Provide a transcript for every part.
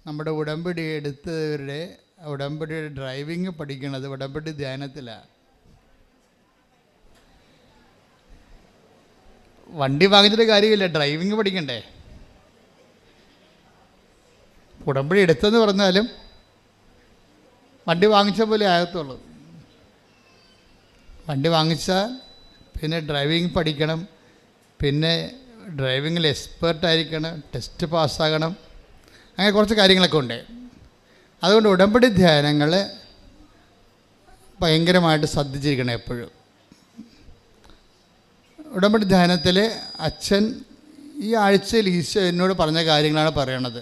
നമ്മുടെ ഉടമ്പടി എടുത്തവരുടെ ഉടമ്പടിയുടെ ഡ്രൈവിങ് പഠിക്കണത് ഉടമ്പടി ധ്യാനത്തിലാണ്. വണ്ടി വാങ്ങിച്ചിട്ട് കാര്യമില്ല, ഡ്രൈവിങ് പഠിക്കണ്ടേ. ഉടമ്പടി എടുത്തെന്ന് പറഞ്ഞാലും വണ്ടി വാങ്ങിച്ച പോലെ ആകത്തുള്ളൂ. വണ്ടി വാങ്ങിച്ചാൽ പിന്നെ ഡ്രൈവിങ് പഠിക്കണം, പിന്നെ ഡ്രൈവിങ്ങിൽ എക്സ്പേർട്ടായിരിക്കണം, ടെസ്റ്റ് പാസ്സാകണം, അങ്ങനെ കുറച്ച് കാര്യങ്ങളൊക്കെ ഉണ്ട്. അതുകൊണ്ട് ഉടമ്പടി ധ്യാനങ്ങൾ ഭയങ്കരമായിട്ട് ശ്രദ്ധിച്ചിരിക്കണം എപ്പോഴും. ഉടമ്പടി ധ്യാനത്തിൽ അച്ഛൻ ഈ ആഴ്ചയിൽ ഈശോ എന്നോട് പറഞ്ഞ കാര്യങ്ങളാണ് പറയണത്.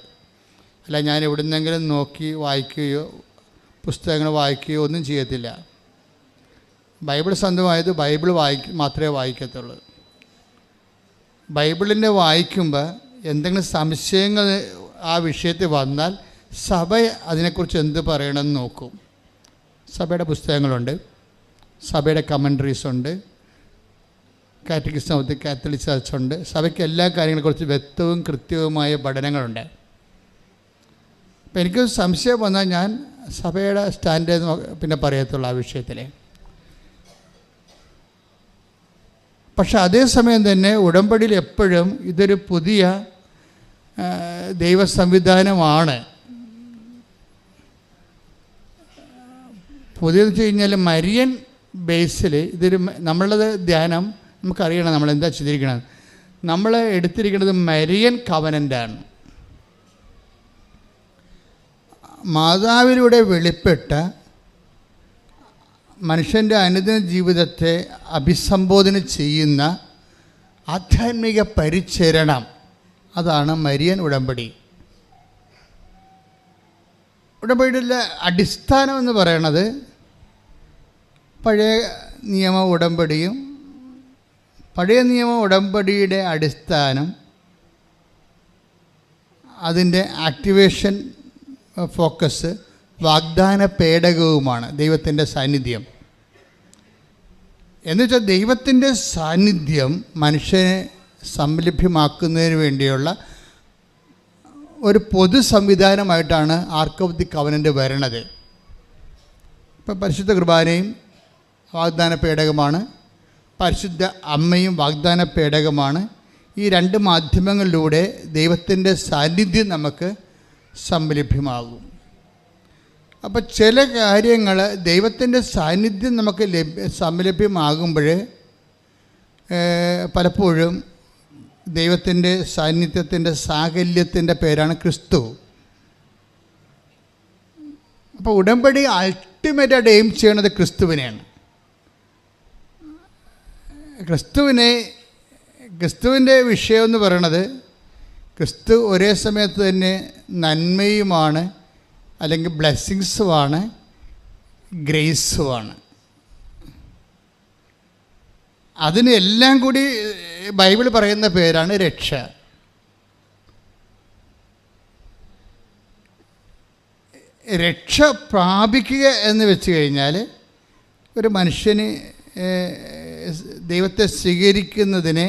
അല്ല ഞാൻ എവിടുന്നെങ്കിലും നോക്കി വായിക്കുകയോ പുസ്തകങ്ങൾ വായിക്കുകയോ ഒന്നും ചെയ്യത്തില്ല. ബൈബിൾ സ്വന്തമായത് ബൈബിൾ മാത്രമേ വായിക്കത്തുള്ളൂ. ബൈബിളിനെ വായിക്കുമ്പോൾ എന്തെങ്കിലും സംശയങ്ങൾ ആ വിഷയത്തിൽ വന്നാൽ സഭ അതിനെക്കുറിച്ച് എന്ത് പറയണമെന്ന് നോക്കും. സഭയുടെ പുസ്തകങ്ങളുണ്ട്, സഭയുടെ കമൻട്രീസ് ഉണ്ട്, catechism of the Catholic church ഉണ്ട്. സഭയ്ക്ക് എല്ലാ കാര്യങ്ങളെക്കുറിച്ച് വ്യക്തവും കൃത്യവുമായ പഠനങ്ങളുണ്ട്. അപ്പം എനിക്ക് സംശയം വന്നാൽ ഞാൻ സഭയുടെ സ്റ്റാൻഡ് പിന്നെ പറയത്തുള്ളൂ ആ വിഷയത്തിൽ. പക്ഷെ അതേസമയം തന്നെ ഉടമ്പടിയിൽ എപ്പോഴും ഇതൊരു പുതിയ ദൈവ സംവിധാനമാണ്. പുതിയതെന്ന് വെച്ച് കഴിഞ്ഞാൽ മരിയൻ ബേസിൽ ഇതൊരു നമ്മളുടെ ധ്യാനം നമുക്കറിയണം നമ്മളെന്താ ചെയ്തിരിക്കണത്. നമ്മൾ എടുത്തിരിക്കുന്നത് മരിയൻ കവനൻ്റാണ്. മാതാവിലൂടെ വെളിപ്പെട്ട മനുഷ്യൻ്റെ അനുദിന ജീവിതത്തെ അഭിസംബോധന ചെയ്യുന്ന ആധ്യാത്മിക പരിചരണം, അതാണ് മരിയൻ ഉടമ്പടി. ഉടമ്പടിയുടെ അടിസ്ഥാനം എന്ന് പറയണത് പഴയ നിയമ ഉടമ്പടിയും. പഴയ നിയമ ഉടമ്പടിയുടെ അടിസ്ഥാനം അതിൻ്റെ ആക്ടിവേഷൻ ഫോക്കസ് വാഗ്ദാന പേടകവുമാണ്, ദൈവത്തിൻ്റെ സാന്നിധ്യം. എന്നുവെച്ചാൽ ദൈവത്തിൻ്റെ സാന്നിധ്യം മനുഷ്യനെ സംലഭ്യമാക്കുന്നതിന് വേണ്ടിയുള്ള ഒരു പൊതു സംവിധാനമായിട്ടാണ് ആർക്ക് ഓഫ് ദി കവനൻ്റ് വരണത്. ഇപ്പം പരിശുദ്ധ കുർബാനയും വാഗ്ദാന പേടകമാണ്, പരിശുദ്ധ അമ്മയും വാഗ്ദാന പേടകമാണ്. ഈ രണ്ട് മാധ്യമങ്ങളിലൂടെ ദൈവത്തിൻ്റെ സാന്നിധ്യം നമുക്ക് സംലഭ്യമാകും. അപ്പോൾ ചില കാര്യങ്ങൾ ദൈവത്തിൻ്റെ സാന്നിധ്യം നമുക്ക് സംലഭ്യമാകുമ്പോൾ പലപ്പോഴും ദൈവത്തിൻ്റെ സാന്നിധ്യത്തിൻ്റെ സാകല്യത്തിൻ്റെ പേരാണ് ക്രിസ്തു. അപ്പോൾ ഉടമ്പടി അൾട്ടിമേറ്റായിട്ട് എയിം ചെയ്യണത് ക്രിസ്തുവിനെയാണ്. ക്രിസ്തുവിൻ്റെ വിഷയം എന്ന് പറയണത് ക്രിസ്തു ഒരേ സമയത്ത് തന്നെ നന്മയുമാണ്, അല്ലെങ്കിൽ ബ്ലെസ്സിങ്സുമാണ്, ഗ്രേസുമാണ്. അതിന് എല്ലാം കൂടി ബൈബിൾ പറയുന്ന പേരാണ് രക്ഷ. രക്ഷ പ്രാപിക്കുക എന്ന് വെച്ച് കഴിഞ്ഞാൽ ഒരു മനുഷ്യന് ദൈവത്തെ സ്വീകരിക്കുന്നതിനെ,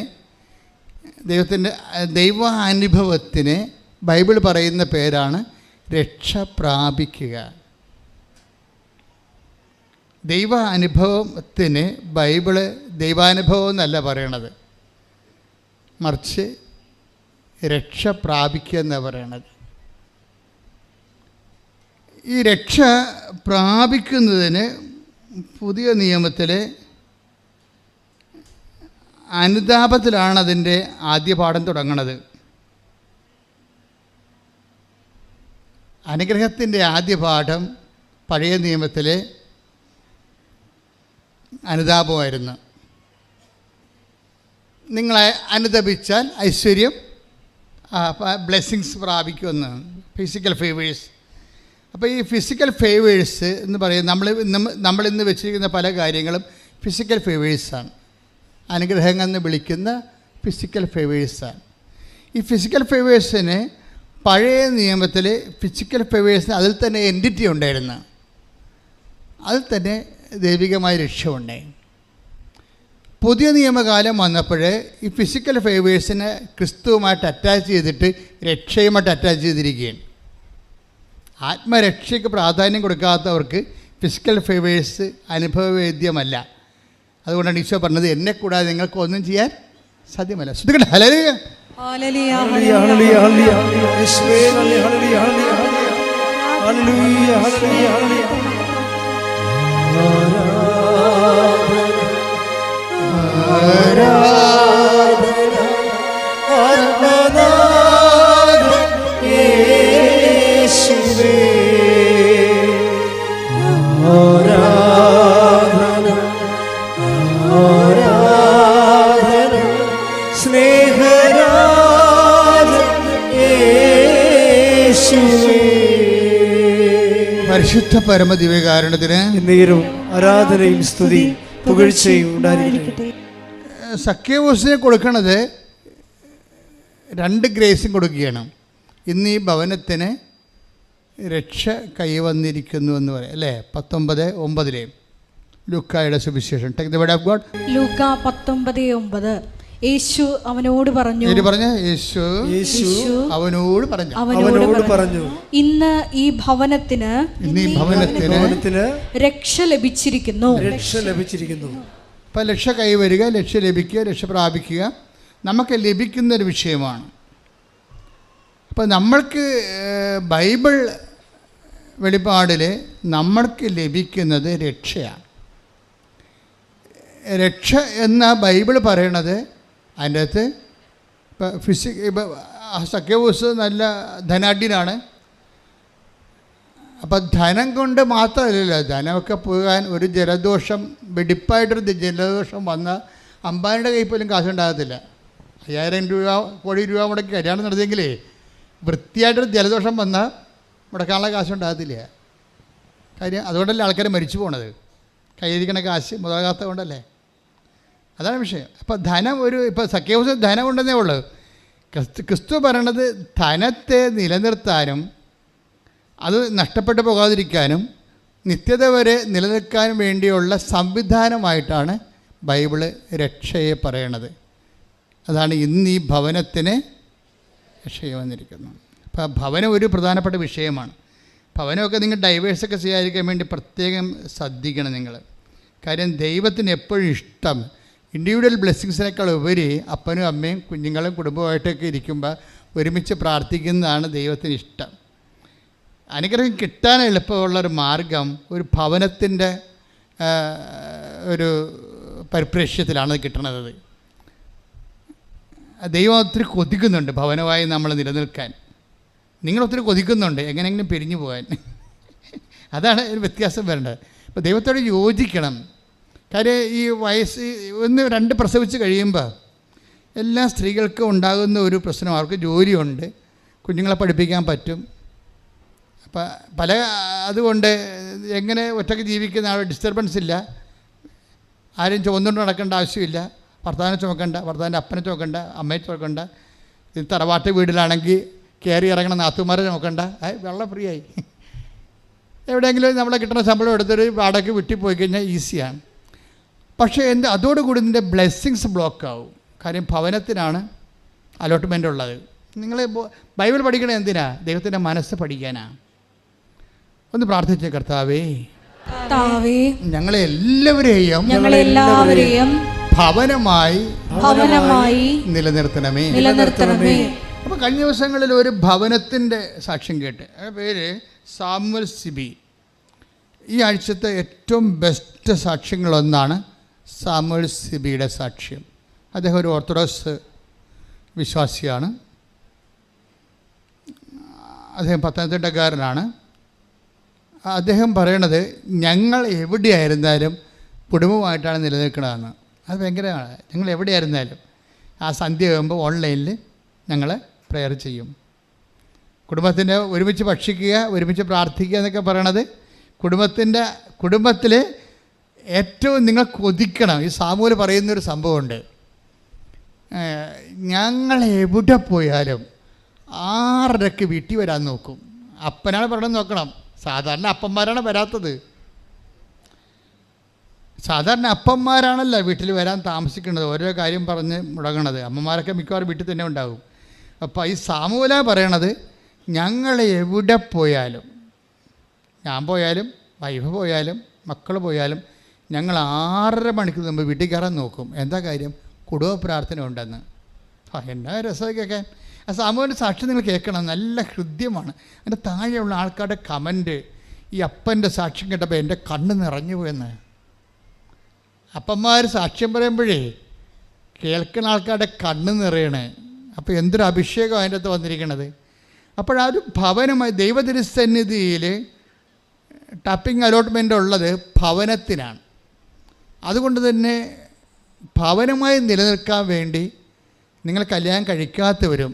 ദൈവത്തിൻ്റെ ദൈവാനുഭവത്തിന് ബൈബിൾ പറയുന്ന പേരാണ് രക്ഷ പ്രാപിക്കുക. ദൈവാനുഭവത്തിന് ബൈബിള് ദൈവാനുഭവം എന്നല്ല പറയണത്, മറിച്ച് രക്ഷ പ്രാപിക്കുക എന്നാണ് പറയണത്. ഈ രക്ഷ പ്രാപിക്കുന്നതിന് പുതിയ നിയമത്തിലെ അനുതാപത്തിലാണ് അതിൻ്റെ ആദ്യ പാഠം തുടങ്ങുന്നത്. അനുഗ്രഹത്തിൻ്റെ ആദ്യ പാഠം പഴയ നിയമത്തിലെ അനുതാപമായിരുന്നു. നിങ്ങളെ അനുതപിച്ചാൽ ഐശ്വര്യം, ബ്ലെസ്സിങ്സ് പ്രാപിക്കുമെന്ന്, ഫിസിക്കൽ ഫേവേഴ്സ്. അപ്പോൾ ഈ ഫിസിക്കൽ ഫേവേഴ്സ് എന്ന് പറയുന്നത് നമ്മളിന്ന് വെച്ചിരിക്കുന്ന പല കാര്യങ്ങളും ഫിസിക്കൽ ഫേവേഴ്സാണ്. അനുഗ്രഹങ്ങൾ എന്ന് വിളിക്കുന്ന ഫിസിക്കൽ ഫേവേഴ്സാണ്. ഈ ഫിസിക്കൽ ഫേവേഴ്സിന് പഴയ നിയമത്തിൽ ഫിസിക്കൽ ഫേവേഴ്സിന് അതിൽ തന്നെ എൻറ്റിറ്റി ഉണ്ടായിരുന്നു, അതിൽ തന്നെ ദൈവികമായ രക്ഷയുണ്ടായി. പുതിയ നിയമകാലം വന്നപ്പോൾ ഈ ഫിസിക്കൽ ഫേവേഴ്സിനെ ക്രിസ്തുവുമായിട്ട് അറ്റാച്ച് ചെയ്തിട്ട് രക്ഷയുമായിട്ട് അറ്റാച്ച് ചെയ്തിരിക്കുകയാണ്. ആത്മരക്ഷയ്ക്ക് പ്രാധാന്യം കൊടുക്കാത്തവർക്ക് ഫിസിക്കൽ ഫേവേഴ്സ് അനുഭവവേദ്യമല്ല. അതുകൊണ്ടാണ് ഈശോ പറഞ്ഞത്, എന്നെ കൂടാതെ നിങ്ങൾക്ക് ഒന്നും ചെയ്യാൻ സാധ്യമല്ല. ശ്രദ്ധിക്കട്ടെ. ഹല്ലേലൂയ, ഹല്ലേലൂയ, ഹല്ലേലൂയ, ഹല്ലേലൂയ, യേശുവേ ഹല്ലേലൂയ, ഹല്ലേലൂയ, ഹല്ലേലൂയ, ഹല്ലേലൂയ, ഹല്ലേലൂയ. പരിശുദ്ധ പരമദിവ്യകാരുണ്യത്തിന് എന്നേരവും ആരാധനയും സ്തുതിയും പുകഴ്ചയും ഉണ്ടായിരിക്കട്ടെ. സക്കേവൂസിനെ കൊടുക്കണത് 2 ഗ്രേസും കൊടുക്കുകയാണ്. ഇന്ന് ഈ ഭവനത്തിന് രക്ഷ കൈവന്നിരിക്കുന്നു എന്ന് പറയാം അല്ലേ? 19:9 ലൂക്കായുടെ സുവിശേഷം. Take the word of God. ലൂക്ക 19:9. യേശു അവനോട് പറഞ്ഞു, യേശു അവനോട് പറഞ്ഞു, ഇന്ന് ഈ ഭവനത്തിന് രക്ഷ ലഭിച്ചിരിക്കുന്നു. അപ്പം രക്ഷ കൈവരിക, രക്ഷ ലഭിക്കുക, രക്ഷ പ്രാപിക്കുക നമുക്ക് ലഭിക്കുന്നൊരു വിഷയമാണ്. അപ്പം നമ്മൾക്ക് ബൈബിൾ വെളിപാടിൽ നമ്മൾക്ക് ലഭിക്കുന്നത് രക്ഷയാണ്. രക്ഷ എന്ന ബൈബിൾ പറയണത് അതിൻ്റെ അകത്ത് ഇപ്പം സക്കേവൂസ് നല്ല ധനാഢ്യനാണ്. അപ്പം ധനം കൊണ്ട് മാത്രമല്ലല്ലോ, ധനമൊക്കെ പോകാൻ ഒരു ജലദോഷം, വെടിപ്പായിട്ടൊരു ജലദോഷം വന്നാൽ അമ്പാനിയുടെ കയ്യിൽ പോലും കാശുണ്ടാകത്തില്ല. 5000 രൂപ, കോടി രൂപ മുടക്കി കല്യാണം നടത്തിയെങ്കിലേ വൃത്തിയായിട്ടൊരു ജലദോഷം വന്നാൽ മുടക്കാനുള്ള കാശുണ്ടാകത്തില്ല. കാര്യം അതുകൊണ്ടല്ലേ ആൾക്കാർ മരിച്ചു പോണത്, കയ്യിരിക്കണ കാശ് മുതലാകാത്ത കൊണ്ടല്ലേ. അതാണ് വിഷയം. അപ്പം ധനം ഇപ്പോൾ സക്കേവൂസ് ധനം ഉണ്ടെന്നേ ഉള്ളൂ. ക്രിസ്തു പറയണത് ധനത്തെ നിലനിർത്താനും അത് നഷ്ടപ്പെട്ടു പോകാതിരിക്കാനും നിത്യത വരെ നിലനിൽക്കാനും വേണ്ടിയുള്ള സംവിധാനമായിട്ടാണ് ബൈബിള് രക്ഷയെ പറയണത്. അതാണ് ഇന്ന് ഈ ഭവനത്തിന് രക്ഷയെ വന്നിരിക്കുന്നത്. അപ്പോൾ ഭവനം ഒരു പ്രധാനപ്പെട്ട വിഷയമാണ്. ഭവനമൊക്കെ നിങ്ങൾ ഡൈവേഴ്സൊക്കെ ചെയ്യാതിരിക്കാൻ വേണ്ടി പ്രത്യേകം ശ്രദ്ധിക്കണം നിങ്ങൾ. കാര്യം ദൈവത്തിന് എപ്പോഴും ഇഷ്ടം ഇൻഡിവിജ്വൽ ബ്ലെസ്സിങ്സിനേക്കാൾ ഉപരി അപ്പനും അമ്മയും കുഞ്ഞുങ്ങളും കുടുംബമായിട്ടൊക്കെ ഇരിക്കുമ്പോൾ ഒരുമിച്ച് പ്രാർത്ഥിക്കുന്നതാണ് ദൈവത്തിന് ഇഷ്ടം. അനുഗ്രഹം കിട്ടാൻ എളുപ്പമുള്ളൊരു മാർഗം ഒരു ഭവനത്തിൻ്റെ ഒരു പരിപ്രേക്ഷ്യത്തിലാണ് കിട്ടണത്. ദൈവം ഒത്തിരി കൊതിക്കുന്നുണ്ട് ഭവനമായി നമ്മൾ നിലനിൽക്കാൻ. നിങ്ങളൊത്തിരി കൊതിക്കുന്നുണ്ട് എങ്ങനെയെങ്കിലും പിരിഞ്ഞു പോകാൻ. അതാണ് ഒരു വ്യത്യാസം വരേണ്ടത്. അപ്പോൾ ദൈവത്തോട് യോജിക്കണം. കാര്യം ഈ വയസ്സ് 1-2 പ്രസവിച്ച് കഴിയുമ്പോൾ എല്ലാ സ്ത്രീകൾക്കും ഉണ്ടാകുന്ന ഒരു പ്രശ്നം, അവർക്ക് ജോലിയുണ്ട്, കുഞ്ഞുങ്ങളെ പഠിപ്പിക്കാൻ പറ്റും. അപ്പം അതുകൊണ്ട് എങ്ങനെ ഒറ്റയ്ക്ക് ജീവിക്കുന്ന ആൾ ഡിസ്റ്റർബൻസ് ഇല്ല, ആരും ചുമന്നുകൊണ്ട് നടക്കേണ്ട ആവശ്യമില്ല, ഭർത്താവിനെ ചുമക്കണ്ട, ഭർത്താവിൻ്റെ അപ്പനെ ചുമക്കണ്ട, അമ്മയെ ചുമക്കണ്ട. ഇത് തറവാട്ട് വീട്ടിലാണെങ്കിൽ കയറി ഇറങ്ങണ നാത്തുമാരെ ചുമക്കണ്ട, വെള്ളം ഫ്രീ ആയി. എവിടെയെങ്കിലും നമ്മളെ കിട്ടുന്ന ശമ്പളം എടുത്തൊരു വാടകയ്ക്ക് വിട്ടിപ്പോയി കഴിഞ്ഞാൽ ഈസിയാണ്. പക്ഷേ അതോടുകൂടി ഇതിൻ്റെ ബ്ലെസ്സിങ്സ് ബ്ലോക്കാവും. കാര്യം ഭവനത്തിനാണ് അലോട്ട്മെൻ്റ് ഉള്ളത്. നിങ്ങൾ ബൈബിൾ പഠിക്കണത് എന്തിനാ? ദൈവത്തിൻ്റെ മനസ്സ് പഠിക്കാനാണ്. ഒന്ന് പ്രാർത്ഥിച്ചേ. കർത്താവേ, ഞങ്ങളെല്ലാവരെയും ഭവനമായി നിലനിർത്തണമേ. അപ്പോൾ കഴിഞ്ഞ ദിവസങ്ങളിൽ ഒരു ഭവനത്തിൻ്റെ സാക്ഷ്യം കേട്ട്, പേര് സാമുവൽ സിബി. ഈ ആഴ്ചത്തെ ഏറ്റവും ബെസ്റ്റ് സാക്ഷ്യങ്ങളൊന്നാണ് സാമുവൽ സിബിയുടെ സാക്ഷ്യം. അദ്ദേഹം ഒരു ഓർത്തഡോക്സ് വിശ്വാസിയാണ്. അദ്ദേഹം പത്തനംതിട്ടക്കാരനാണ്. അദ്ദേഹം പറയണത് ഞങ്ങൾ എവിടെയായിരുന്നാലും കുടുംബമായിട്ടാണ് നിലനിൽക്കണതെന്ന്. അത് ഭയങ്കരമാണ്. ഞങ്ങൾ എവിടെയായിരുന്നാലും ആ സന്ധ്യ ആകുമ്പോൾ ഓൺലൈനിൽ ഞങ്ങൾ പ്രെയർ ചെയ്യും. കുടുംബത്തിൻ്റെ ഒരുമിച്ച് ഭക്ഷിക്കുക, ഒരുമിച്ച് പ്രാർത്ഥിക്കുക എന്നൊക്കെ പറയണത് കുടുംബത്തിൽ ഏറ്റവും നിങ്ങൾ കൊതിക്കണം. ഈ സാമൂഹ്യ പറയുന്നൊരു സംഭവമുണ്ട്. ഞങ്ങൾ എവിടെ പോയാലും 6:30 വീട്ടിൽ വരാൻ നോക്കും. അപ്പനാണ് പറയണത് നോക്കണം. സാധാരണ അപ്പന്മാരാണ് വരാത്തത്. സാധാരണ അപ്പന്മാരാണല്ലോ വീട്ടിൽ വരാൻ താമസിക്കുന്നത്, ഓരോ കാര്യം പറഞ്ഞ് മുടങ്ങണത്. അമ്മമാരൊക്കെ മിക്കവാറും വീട്ടിൽ തന്നെ ഉണ്ടാകും. അപ്പോൾ ഈ സാമൂഹ്യ പറയണത് ഞങ്ങൾ എവിടെ പോയാലും ഞാൻ പോയാലും വൈഫ് പോയാലും മക്കൾ പോയാലും ഞങ്ങൾ 6:30 മണിക്ക് മുമ്പ് വീട്ടിൽ കയറാൻ നോക്കും. എന്താ കാര്യം? കുടുംബ പ്രാർത്ഥന ഉണ്ടെന്ന്. എന്നാ രസമായി കേൾക്കാൻ. ആ സാമൂഹിക സാക്ഷ്യം നിങ്ങൾ കേൾക്കണം, നല്ല ഹൃദ്യമാണ്. അതിൻ്റെ താഴെയുള്ള ആൾക്കാരുടെ കമൻറ്റ്, ഈ അപ്പൻ്റെ സാക്ഷ്യം കേട്ടപ്പോൾ എൻ്റെ കണ്ണ് നിറഞ്ഞു പോയെന്ന്. അപ്പന്മാർ സാക്ഷ്യം പറയുമ്പോഴേ കേൾക്കുന്ന ആൾക്കാരുടെ കണ്ണ് നിറയണേ. അപ്പോൾ എന്തൊരു അഭിഷേകം അതിൻ്റെ അകത്ത് വന്നിരിക്കണത്. അപ്പോഴൊരു ഭവനമായി ദൈവതിരുസന്നിധിയിൽ ടാപ്പിംഗ് അലോട്ട്മെൻ്റ് ഉള്ളത് ഭവനത്തിനാണ്. അതുകൊണ്ട് തന്നെ ഭവനമായി നിലനിൽക്കാൻ വേണ്ടി നിങ്ങൾ കല്യാണം കഴിക്കാത്തവരും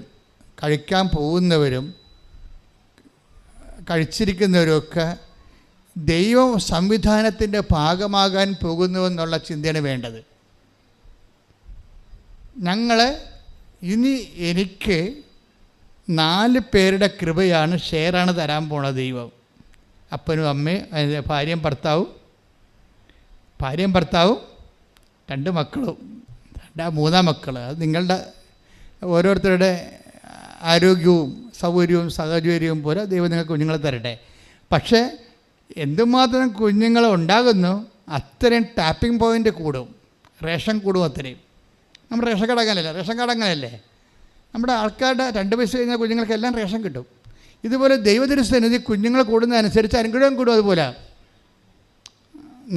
കഴിക്കാൻ പോകുന്നവരും കഴിച്ചിരിക്കുന്നവരുമൊക്കെ ദൈവ സംവിധാനത്തിൻ്റെ ഭാഗമാകാൻ പോകുന്നുവെന്നുള്ള ചിന്തയാണ് വേണ്ടത്. എനിക്ക് 4 പേരുടെ കൃപയാണ്, ഷെയറാണ് തരാൻ പോണത് ദൈവം. അപ്പനും അമ്മയും ഭാര്യയും ഭർത്താവും 2 മക്കളും 3 മക്കൾ. അത് നിങ്ങളുടെ ഓരോരുത്തരുടെ ആരോഗ്യവും സൗകര്യവും സാഹചര്യവും പോലെ ദൈവം നിങ്ങൾക്ക് കുഞ്ഞുങ്ങളെ തരട്ടെ. പക്ഷേ എന്തുമാത്രം കുഞ്ഞുങ്ങൾ ഉണ്ടാകുന്നു അത്രയും ടാപ്പിംഗ് പോയിൻ്റ് കൂടും, റേഷൻ കൂടും അത്രയും. നമ്മുടെ റേഷൻ കാർഡ് അങ്ങനെയല്ലേ. നമ്മുടെ ആൾക്കാരുടെ 2 വയസ്സ് കഴിഞ്ഞാൽ കുഞ്ഞുങ്ങൾക്കെല്ലാം റേഷൻ കിട്ടും. ഇതുപോലെ ദൈവതിരുസന്നിധി കുഞ്ഞുങ്ങൾ കൂടുന്നതനുസരിച്ച് അനുഗ്രഹം കൂടും. അതുപോലെ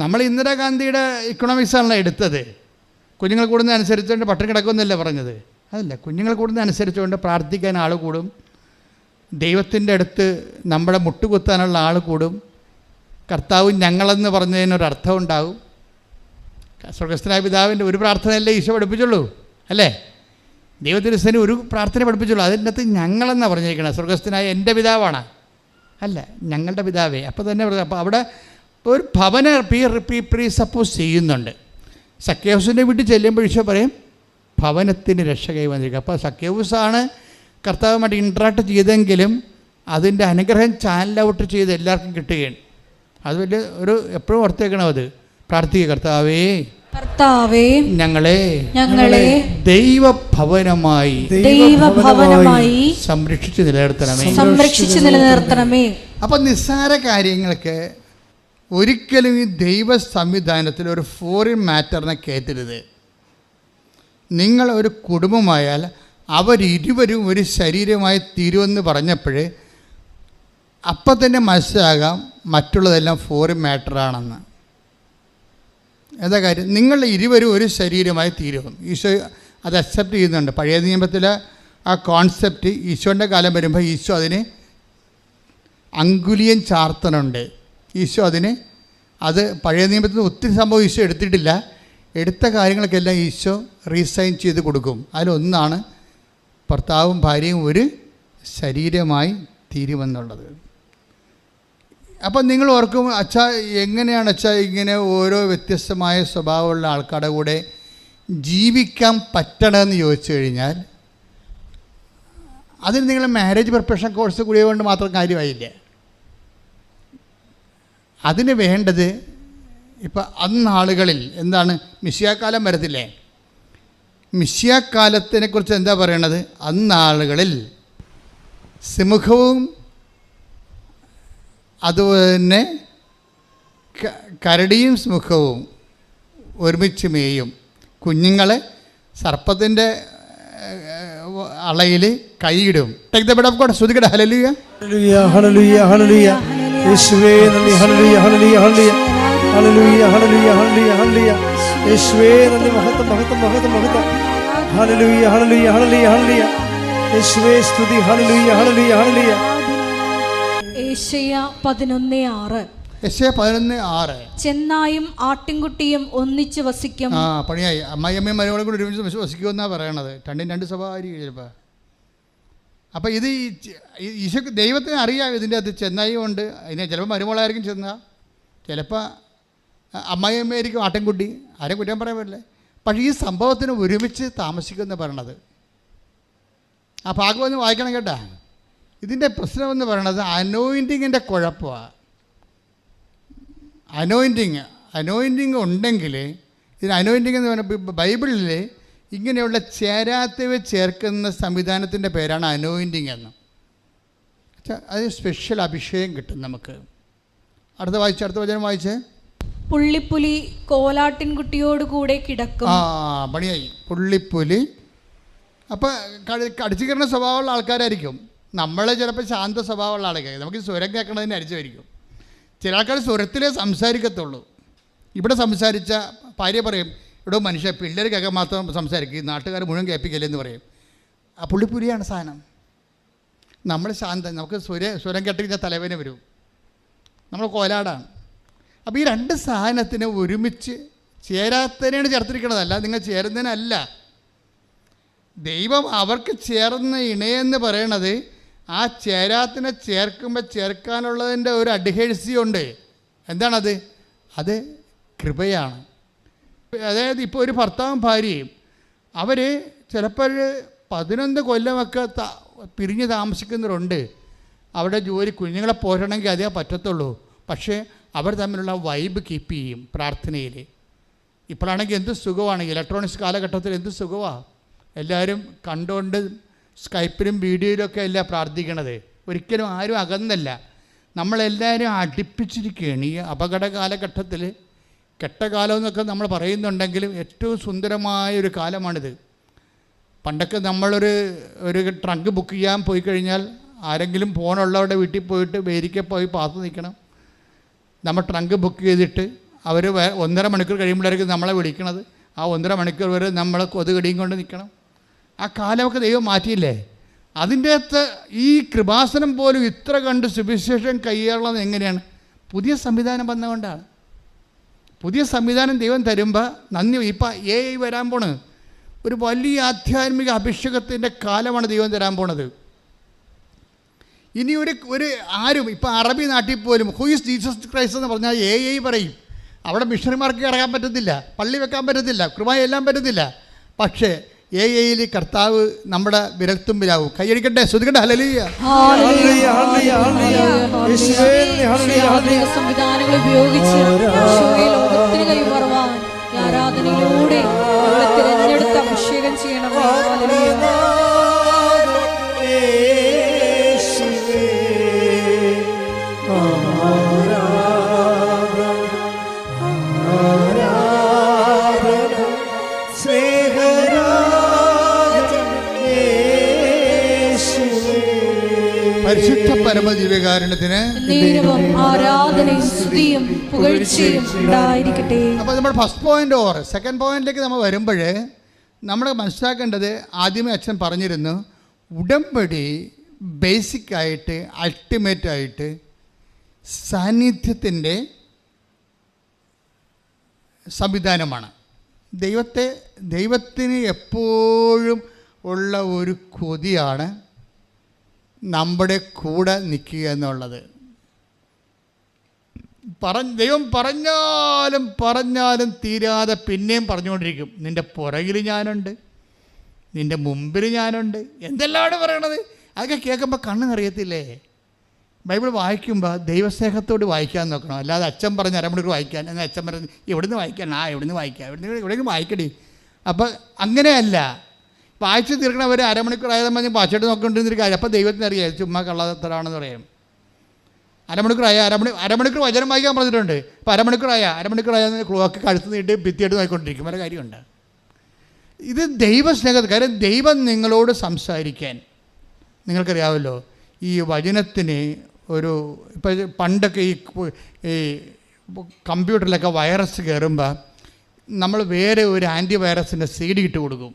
നമ്മൾ ഇന്ദിരാഗാന്ധിയുടെ ഇക്കണോമിക്സാണല്ലോ എടുത്തത്. കുഞ്ഞുങ്ങൾ കൂടുന്നതനുസരിച്ചുകൊണ്ട് പട്ടിണി കിടക്കുമെന്നല്ല പറഞ്ഞത്. അതല്ല, കുഞ്ഞുങ്ങൾ കൂടുന്നതനുസരിച്ചുകൊണ്ട് പ്രാർത്ഥിക്കാൻ ആൾ കൂടും, ദൈവത്തിൻ്റെ അടുത്ത് നമ്മുടെ മുട്ടുകുത്താനുള്ള ആൾ കൂടും, കർത്താവ് ഞങ്ങളെന്ന് പറഞ്ഞതിനൊരർത്ഥം ഉണ്ടാകും. സ്വർഗസ്ഥനായ പിതാവിൻ്റെ ഒരു പ്രാർത്ഥനയല്ലേ ഈശോ പഠിപ്പിച്ചുള്ളൂ, അല്ലേ? ദൈവത്തിരുസന്നിധി ഒരു പ്രാർത്ഥന പഠിപ്പിച്ചുള്ളൂ. അതിൻ്റെ അകത്ത് ഞങ്ങളെന്നാണ് പറഞ്ഞിരിക്കണം. സ്വർഗസ്ഥനായ എൻ്റെ പിതാവാണ്, അല്ല ഞങ്ങളുടെ പിതാവേ. അപ്പോൾ തന്നെ അപ്പോൾ അവിടെ ഒരു ഭവന പ്രീ സപ്പോസ് ചെയ്യുന്നുണ്ട്. സക്കേവൂസിൻ്റെ വീട്ടിൽ ചെല്ലുമ്പോൾ ഈശോ പറയും ഭവനത്തിന് രക്ഷകമായി വന്നിരിക്കുക. അപ്പോൾ സക്കേവൂസാണ് കർത്താവുമായിട്ട് ഇൻട്രാക്ട് ചെയ്തെങ്കിലും അതിൻ്റെ അനുഗ്രഹം ചാനൽ ഔട്ട് ചെയ്ത് എല്ലാവർക്കും കിട്ടുകയാണ്. അത് വലിയ എപ്പോഴും ഓർത്തേക്കണം. അത് പ്രാർത്ഥിക്കുക, കർത്താവേ ഞങ്ങളെ ദൈവഭവനമായി സംരക്ഷിച്ച് നിലനിർത്തണമേ. അപ്പം നിസ്സാര കാര്യങ്ങൾക്ക് ഒരിക്കലും ഈ ദൈവ സംവിധാനത്തിൽ ഒരു ഫോറിൻ മാറ്ററിനെ കയറ്റരുത്. നിങ്ങൾ ഒരു കുടുംബമായാൽ അവരിരുവരും ഒരു ശരീരമായി തീരുമെന്ന് പറഞ്ഞപ്പോൾ അപ്പം തന്നെ മനസ്സിലാകാം മറ്റുള്ളതെല്ലാം ഫോറിൻ മാറ്ററാണെന്ന്. എന്താ കാര്യം? നിങ്ങൾ ഇരുവരും ഒരു ശരീരമായി തീരും. ഈശോ അത് അക്സെപ്റ്റ് ചെയ്യുന്നുണ്ട്. പഴയ നിയമത്തിലെ ആ കോൺസെപ്റ്റ് ഈശോൻ്റെ കാലം വരുമ്പോൾ ഈശോ അതിന് അങ്കുലിയൻ ചാർത്തനുണ്ട്. ഈശോ അത് പഴയ നിയമത്തിൽ ഒത്തിരി സംഭവം ഈശോ എടുത്തിട്ടില്ല. എടുത്ത കാര്യങ്ങൾക്കെല്ലാം ഈശോ റീസൈൻ ചെയ്ത് കൊടുക്കും. അതിലൊന്നാണ് ഭർത്താവും ഭാര്യയും ഒരു ശരീരമായി തീരുമെന്നുള്ളത്. അപ്പം നിങ്ങൾ ഓർക്കും, അച്ഛാ എങ്ങനെയാണ് അച്ഛാ ഇങ്ങനെ ഓരോ വ്യത്യസ്തമായ സ്വഭാവമുള്ള ആൾക്കാരുടെ കൂടെ ജീവിക്കാൻ പറ്റണമെന്ന് ചോദിച്ചു കഴിഞ്ഞാൽ അതിന് നിങ്ങൾ മാരേജ് പ്രിപ്പറേഷൻ കോഴ്സ് കൂടിയ കൊണ്ട് മാത്രം കാര്യമായില്ല. അതിന് വേണ്ടത് ഇപ്പം അന്നാളുകളിൽ എന്താണ്, മിശിഹാക്കാലം വരത്തില്ലേ? മിശിഹാക്കാലത്തിനെക്കുറിച്ച് എന്താ പറയണത്? അന്നാളുകളിൽ സിംഹവും അതുപോലെ തന്നെ കരടിയും സിംഹവും ഒരുമിച്ച് മേയും, കുഞ്ഞുങ്ങളെ സർപ്പത്തിൻ്റെ അളയിൽ കൈയിടും. Take the word of God. ശ്രുതികട ഹല്ലേലൂയ ഹല്ലേലൂയ ഹല്ലേലൂയ. യേശുവേ നന്ദി. ഹല്ലേലൂയ ഹല്ലേലൂയ ഹല്ലേലൂയ ഹല്ലേലൂയ ഹല്ലേലൂയ ഹല്ലേലൂയ ഹല്ലേലൂയ. യേശുവേ നന്ദി. മഹത്വം മഹത്വം മഹത്വം മഹത്വം. ഹല്ലേലൂയ ഹല്ലേലൂയ ഹല്ലേലൂയ ഹല്ലേലൂയ. യേശുവേ സ്തുതി. ഹല്ലേലൂയ ഹല്ലേലൂയ ഹല്ലേലൂയ. യെശയ്യാ 11:6. യെശയ്യാ 11:6. ചെന്നായും ആട്ടിൻകുട്ടിയും ഒന്നിച്ച് വസിക്കും. പണിയായി. അമ്മായിയമ്മയും മരുമകളും കൂടി ഒരുമിച്ച് വസിക്കുമെന്നാണ് പറയണത്. രണ്ടും 2 സ്വഭാവമായിരിക്കും ചിലപ്പോൾ. അപ്പോൾ ഇത് ഈശോ ദൈവത്തിന് അറിയാം ഇതിൻ്റെ അത് ചെന്നായും ഉണ്ട്. അതിനെ ചിലപ്പോൾ മരുമകളായിരിക്കും ചെന്ന, ചിലപ്പോൾ അമ്മായിയമ്മയായിരിക്കും ആട്ടിൻകുട്ടി. ആരെയും കുറ്റം പറയാൻ പറ്റില്ല. പക്ഷേ ഈ സംഭവത്തിന് ഒരുമിച്ച് താമസിക്കുമെന്ന് പറയണത് ആ ഭാഗം ഒന്ന് വായിക്കണം കേട്ടാ. ഇതിൻ്റെ പ്രശ്നമെന്ന് പറയണത് അനോയിൻറ്റിങ്ങിൻ്റെ കുഴപ്പമാണ്. അനോയിൻറ്റിങ് ഉണ്ടെങ്കിൽ ഇതിന് അനോയിൻറ്റിങ് എന്ന് പറഞ്ഞാൽ ബൈബിളിൽ ഇങ്ങനെയുള്ള ചേരാത്തവ ചേർക്കുന്ന സംവിധാനത്തിൻ്റെ പേരാണ് അനോയിൻറ്റിങ് എന്ന്. അത് സ്പെഷ്യൽ അഭിഷേകം കിട്ടും നമുക്ക്. അടുത്ത വചനം വായിച്ചേ. പുള്ളിപ്പുലി കോലാട്ടിൻകുട്ടിയോടുകൂടെ കിടക്കും. പണിയായി. പുള്ളിപ്പുലി. അപ്പം കടിച്ചു കയറുന്ന സ്വഭാവമുള്ള ആൾക്കാരായിരിക്കും. നമ്മൾ ചിലപ്പോൾ ശാന്ത സ്വഭാവമുള്ള ആൾക്കാർ, നമുക്ക് സ്വരം കേൾക്കണതിന് അരിച്ചായിരിക്കും. ചില ആൾക്കാർ സ്വരത്തിലേ സംസാരിക്കത്തുള്ളൂ. ഇവിടെ സംസാരിച്ച ഭാര്യ പറയും, ഇവിടെ മനുഷ്യ പിള്ളേർ കേൾക്കാൻ മാത്രം സംസാരിക്കും, നാട്ടുകാർ മുഴുവൻ കേൾപ്പിക്കില്ലെന്ന് പറയും. ആ പുള്ളിപ്പുലിയാണ് സാധനം. നമ്മൾ ശാന്തം, നമുക്ക് സ്വരം കേട്ടിരിക്കുന്ന തലവേന വരും, നമ്മൾ കോലാടാണ്. അപ്പോൾ ഈ രണ്ട് സാധനത്തിന് ഒരുമിച്ച് ചേരാത്തതിനാണ് ചേർത്തിരിക്കണതല്ല, നിങ്ങൾ ചേരുന്നതിനല്ല. ദൈവം അവർക്ക് ചേർന്ന ഇണയെന്ന് പറയണത് ആ ചേരാത്തിനെ ചേർക്കുമ്പോൾ ചേർക്കാനുള്ളതിൻ്റെ ഒരു അഡ്ഹേഴ്സിയുണ്ട്. എന്താണത്? അത് കൃപയാണ്. അതായത് ഇപ്പോൾ ഒരു ഭർത്താവും ഭാര്യയും അവർ ചിലപ്പോൾ 11 കൊല്ലമൊക്കെ പിരിഞ്ഞ് താമസിക്കുന്നവരുണ്ട്. അവിടെ ജോലി കുഞ്ഞുങ്ങളെ പോരണമെങ്കിൽ അതേ പറ്റത്തുള്ളൂ. പക്ഷേ അവർ തമ്മിലുള്ള വൈബ് കീപ്പ് ചെയ്യും പ്രാർത്ഥനയിൽ. ഇപ്പോഴാണെങ്കിൽ എന്ത് സുഖമാണ്, ഇലക്ട്രോണിക്സ് കാലഘട്ടത്തിൽ എന്ത് സുഖമാണ്. എല്ലാവരും കണ്ടുകൊണ്ട് സ്കൈപ്പിലും വീഡിയോയിലൊക്കെ അല്ല പ്രാർത്ഥിക്കണത്. ഒരിക്കലും ആരും അകന്നല്ല, നമ്മളെല്ലാവരും അടുപ്പിച്ചിരിക്കുകയാണ്. ഈ അപകട കാലഘട്ടത്തിൽ കെട്ടകാലം എന്നൊക്കെ നമ്മൾ പറയുന്നുണ്ടെങ്കിലും ഏറ്റവും സുന്ദരമായൊരു കാലമാണിത്. പണ്ടൊക്കെ നമ്മളൊരു ട്രങ്ക് ബുക്ക് ചെയ്യാൻ പോയി കഴിഞ്ഞാൽ ആരെങ്കിലും ഫോണുള്ളവരുടെ വീട്ടിൽ പോയിട്ട് വേരിക്ക പോയി പാത്ത് നിൽക്കണം. നമ്മൾ ട്രങ്ക് ബുക്ക് ചെയ്തിട്ട് അവർ 1.5 മണിക്കൂർ കഴിയുമ്പോഴായിരിക്കും നമ്മളെ വിളിക്കണത്. ആ 1.5 മണിക്കൂർ വരെ നമ്മൾ കൊതുകടിയും കൊണ്ട് നിൽക്കണം. ആ കാലമൊക്കെ ദൈവം മാറ്റിയില്ലേ? അതിൻ്റെ അകത്ത് ഈ കൃപാസനം പോലും ഇത്ര കണ്ട് സുവിശേഷം കയ്യേറുന്നത് എങ്ങനെയാണ്? പുതിയ സംവിധാനം വന്നുകൊണ്ടാണ്. പുതിയ സംവിധാനം ദൈവം തരുമ്പോൾ നന്ദി. ഇപ്പം AI വരാൻ പോണ്. ഒരു വലിയ ആധ്യാത്മിക അഭിഷേകത്തിൻ്റെ കാലമാണ് ദൈവം തരാൻ പോണത്. ഇനി ഒരു ആരും ഇപ്പം അറബി നാട്ടിൽ പോലും ഹൂ ഈസ് ജീസസ് ക്രൈസ്റ്റ് എന്ന് പറഞ്ഞാൽ AI പറയും. അവിടെ മിഷണറിമാർക്ക് ഇറങ്ങാൻ പറ്റത്തില്ല, പള്ളി വെക്കാൻ പറ്റത്തില്ല, കൃപയെല്ലാം പറ്റത്തില്ല. പക്ഷേ AI കർത്താവ് നമ്മുടെ വിരൽത്തുമ്പിലാവും. കൈയടിക്കട്ടെ, ശ്രുതിക്കട്ടെ. ഹല്ലേലൂയ. സംവിധാനങ്ങൾ ഉപയോഗിച്ച് ലോകത്തിന് കൈമാറുവാൻ ആരാധനയിലൂടെ തിരഞ്ഞെടുത്ത് അഭിഷേകം ചെയ്യണമേ. പരിശുദ്ധ പരമദിവ്യകാരുണ്യത്തിന് ആരാധനയും സ്തുതിയും പുകഴ്ചയും ഉണ്ടായിരിക്കട്ടെ. അപ്പോൾ നമ്മൾ ഫസ്റ്റ് പോയിന്റ് സെക്കൻഡ് പോയിന്റിലേക്ക് നമ്മൾ വരുമ്പോൾ നമ്മൾ മനസ്സിലാക്കേണ്ടത്, ആദ്യമേ അച്ഛൻ പറഞ്ഞിരുന്നു, ഉടമ്പടി ബേസിക്കായിട്ട് അൾട്ടിമേറ്റായിട്ട് സാന്നിധ്യത്തിൻ്റെ സംവിധാനമാണ്. ദൈവത്തിന് എപ്പോഴും ഉള്ള ഒരു കൊതിയാണ് നമ്മുടെ കൂടെ നിൽക്കുക എന്നുള്ളത്. ദൈവം പറഞ്ഞാലും തീരാതെ പിന്നെയും പറഞ്ഞുകൊണ്ടിരിക്കും. നിൻ്റെ പുറകിൽ ഞാനുണ്ട്, നിൻ്റെ മുമ്പിൽ ഞാനുണ്ട്, എന്തെല്ലാമാണ് പറയണത്. അതൊക്കെ കേൾക്കുമ്പോൾ കണ്ണ് നിറയത്തില്ലേ? ബൈബിൾ വായിക്കുമ്പോൾ ദൈവസ്നേഹത്തോട് വായിക്കാൻ നോക്കണം. അല്ലാതെ അച്ഛൻ പറഞ്ഞ് അരമണിക്കൂർ വായിക്കാൻ, എന്നാൽ അച്ഛൻ പറഞ്ഞ് എവിടുന്ന് വായിക്കാൻ, എവിടുന്ന് വായിക്കാം, എവിടെയെങ്കിലും വായിക്കടി. അപ്പോൾ അങ്ങനെയല്ല, വായിച്ച് തീർക്കണവർ അരമണിക്കൂർ ആയാലും മതി വായിച്ചിട്ട് നോക്കിക്കൊണ്ടിരുന്നൊരു കാര്യം. അപ്പോൾ ദൈവത്തിന് അറിയാം ചുമ്മാ കള്ളത്തരാണെന്ന് പറയും. അരമണിക്കൂർ വചനം വായിക്കാൻ പറഞ്ഞിട്ടുണ്ട്. ഇപ്പോൾ അരമണിക്കൂറായ ക്ലോക്ക് കഴുത്ത് നീട്ടി ഭിത്തിയായിട്ട് നോക്കിക്കൊണ്ടിരിക്കും. വരെ കാര്യമുണ്ട്. ഇത് ദൈവസ്നേഹത്തിൽ. കാര്യം ദൈവം നിങ്ങളോട് സംസാരിക്കാൻ, നിങ്ങൾക്കറിയാമല്ലോ, ഈ വചനത്തിന് ഇപ്പോൾ പണ്ടൊക്കെ ഈ കമ്പ്യൂട്ടറിലൊക്കെ വൈറസ് കയറുമ്പോൾ നമ്മൾ വേറെ ഒരു ആൻറ്റി വൈറസിൻ്റെ CD ഇട്ട് കൊടുക്കും.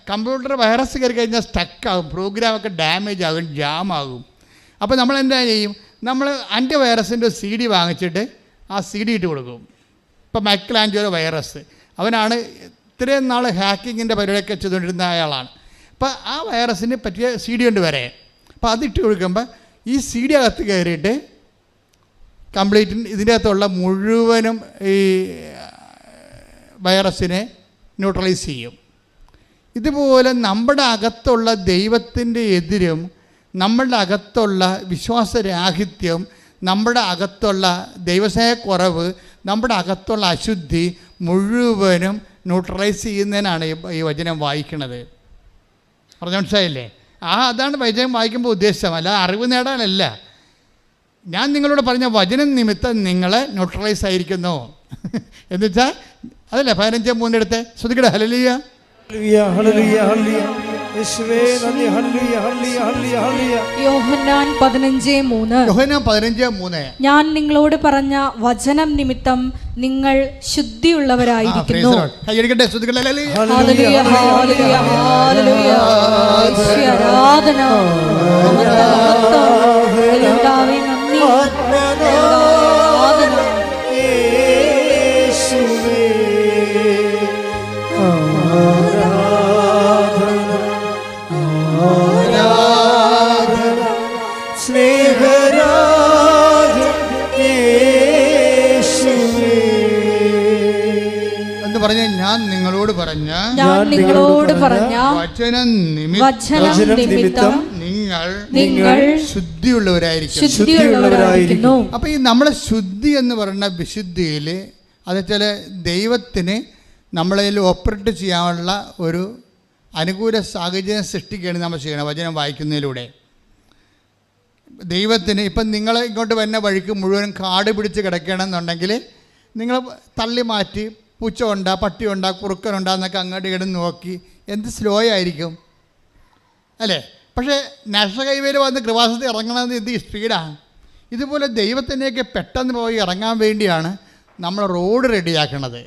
കമ്പ്യൂട്ടർ വൈറസ് കയറി കഴിഞ്ഞാൽ സ്റ്റക്കാകും, പ്രോഗ്രാമൊക്കെ ഡാമേജ് ആകും, ജാമാകും. അപ്പോൾ നമ്മൾ എന്താ ചെയ്യും? നമ്മൾ ആൻറ്റി വൈറസിൻ്റെ CD വാങ്ങിച്ചിട്ട് ആ CD ഇട്ട് കൊടുക്കും. ഇപ്പോൾ മൈക്കലാഞ്ചലോ വൈറസ്, അവനാണ് ഇത്രയും നാൾ ഹാക്കിങ്ങിൻ്റെ പരിപാടിയൊക്കെ ചെയ്തുകൊണ്ടിരുന്ന അയാളാണ്. അപ്പോൾ ആ വൈറസിന് പറ്റിയ CD ഉണ്ട് വരെ. അപ്പോൾ അതിട്ട് കൊടുക്കുമ്പോൾ ഈ CD അകത്ത് കയറിയിട്ട് കംപ്ലീറ്റ് ഇതിൻ്റെ അകത്തുള്ള മുഴുവനും ഈ വൈറസിനെ ന്യൂട്രലൈസ് ചെയ്യും. ഇതുപോലെ നമ്മുടെ അകത്തുള്ള ദൈവത്തിൻ്റെ എതിരും, നമ്മളുടെ അകത്തുള്ള വിശ്വാസരാഹിത്യം, നമ്മുടെ അകത്തുള്ള ദൈവസ്നേഹക്കുറവ്, നമ്മുടെ അകത്തുള്ള അശുദ്ധി മുഴുവനും ന്യൂട്രലൈസ് ചെയ്യുന്നതിനാണ് ഈ വചനം വായിക്കുന്നത്. പറഞ്ഞു മനസ്സിലായില്ലേ? അതാണ് വചനം വായിക്കുമ്പോൾ ഉദ്ദേശം. അല്ല അറിവ് നേടാനല്ല. ഞാൻ നിങ്ങളോട് പറഞ്ഞ വചനം നിമിത്തം നിങ്ങൾ ന്യൂട്രലൈസ് ആയിരിക്കുന്നു എന്ന് വെച്ചാൽ അതല്ലേ 15:3 എടുത്ത് ശ്രദ്ധിക്കട്ടെ. ഹല്ലേലൂയ ഹല്ലേലൂയ ഹല്ലേലൂയ യേശുവേ നന്ദി. ഹല്ലേലൂയ ഹല്ലേലൂയ ഹല്ലേലൂയ ഹല്ലേലൂയ. യോഹന്നാൻ 15:3 ഞാൻ നിങ്ങളോട് പറഞ്ഞ വചനം നിമിത്തം നിങ്ങൾ ശുദ്ധിയുള്ളവരായിരിക്കുന്നു. കൈയടിക്കട്ടെ. ശ്രദ്ധിക്കട്ടെ. ഹല്ലേലൂയ ഹല്ലേലൂയ ഹല്ലേലൂയ ഹല്ലേലൂയ. യേശുവേ ആരാധന. കർത്താവേ നന്ദി. ആരാധന. യേശുവേ എന്ന് പറഞ്ഞ ഞാൻ നിങ്ങളോട് പറഞ്ഞ വചനം നിമിത്തം നിങ്ങൾ ശുദ്ധിയുള്ളവരായിരിക്കുന്നു. അപ്പൊ ഈ നമ്മളെ ശുദ്ധി എന്ന് പറയുന്ന വിശുദ്ധിയിൽ അത് ചില ദൈവത്തിന് നമ്മളതിൽ ഓപ്പറേറ്റ് ചെയ്യാനുള്ള ഒരു അനുകൂല സാഹചര്യം സൃഷ്ടിക്കുകയാണ് നമ്മൾ ചെയ്യണം വചനം വായിക്കുന്നതിലൂടെ. ദൈവത്തിന് ഇപ്പം നിങ്ങൾ ഇങ്ങോട്ട് വരുന്ന വഴിക്ക് മുഴുവനും കാട് പിടിച്ച് കിടക്കണമെന്നുണ്ടെങ്കിൽ നിങ്ങൾ തള്ളി മാറ്റി പൂച്ച ഉണ്ടാ പട്ടി ഉണ്ടാ കുറുക്കനുണ്ടാ എന്നൊക്കെ അങ്ങോട്ട് ഇങ്ങോട്ട് നോക്കി എന്ത് സ്ലോ ആയിരിക്കും അല്ലേ? പക്ഷേ നാഷണൽ ഹൈവേയിൽ വന്ന് കൃപാസനത്തിൽ ഇറങ്ങണമെന്ന് എന്ത് സ്പീഡാണ്. ഇതുപോലെ ദൈവത്തിൻ്റെയൊക്കെ പെട്ടെന്ന് പോയി ഇറങ്ങാൻ വേണ്ടിയാണ് നമ്മൾ റോഡ് റെഡിയാക്കണത്.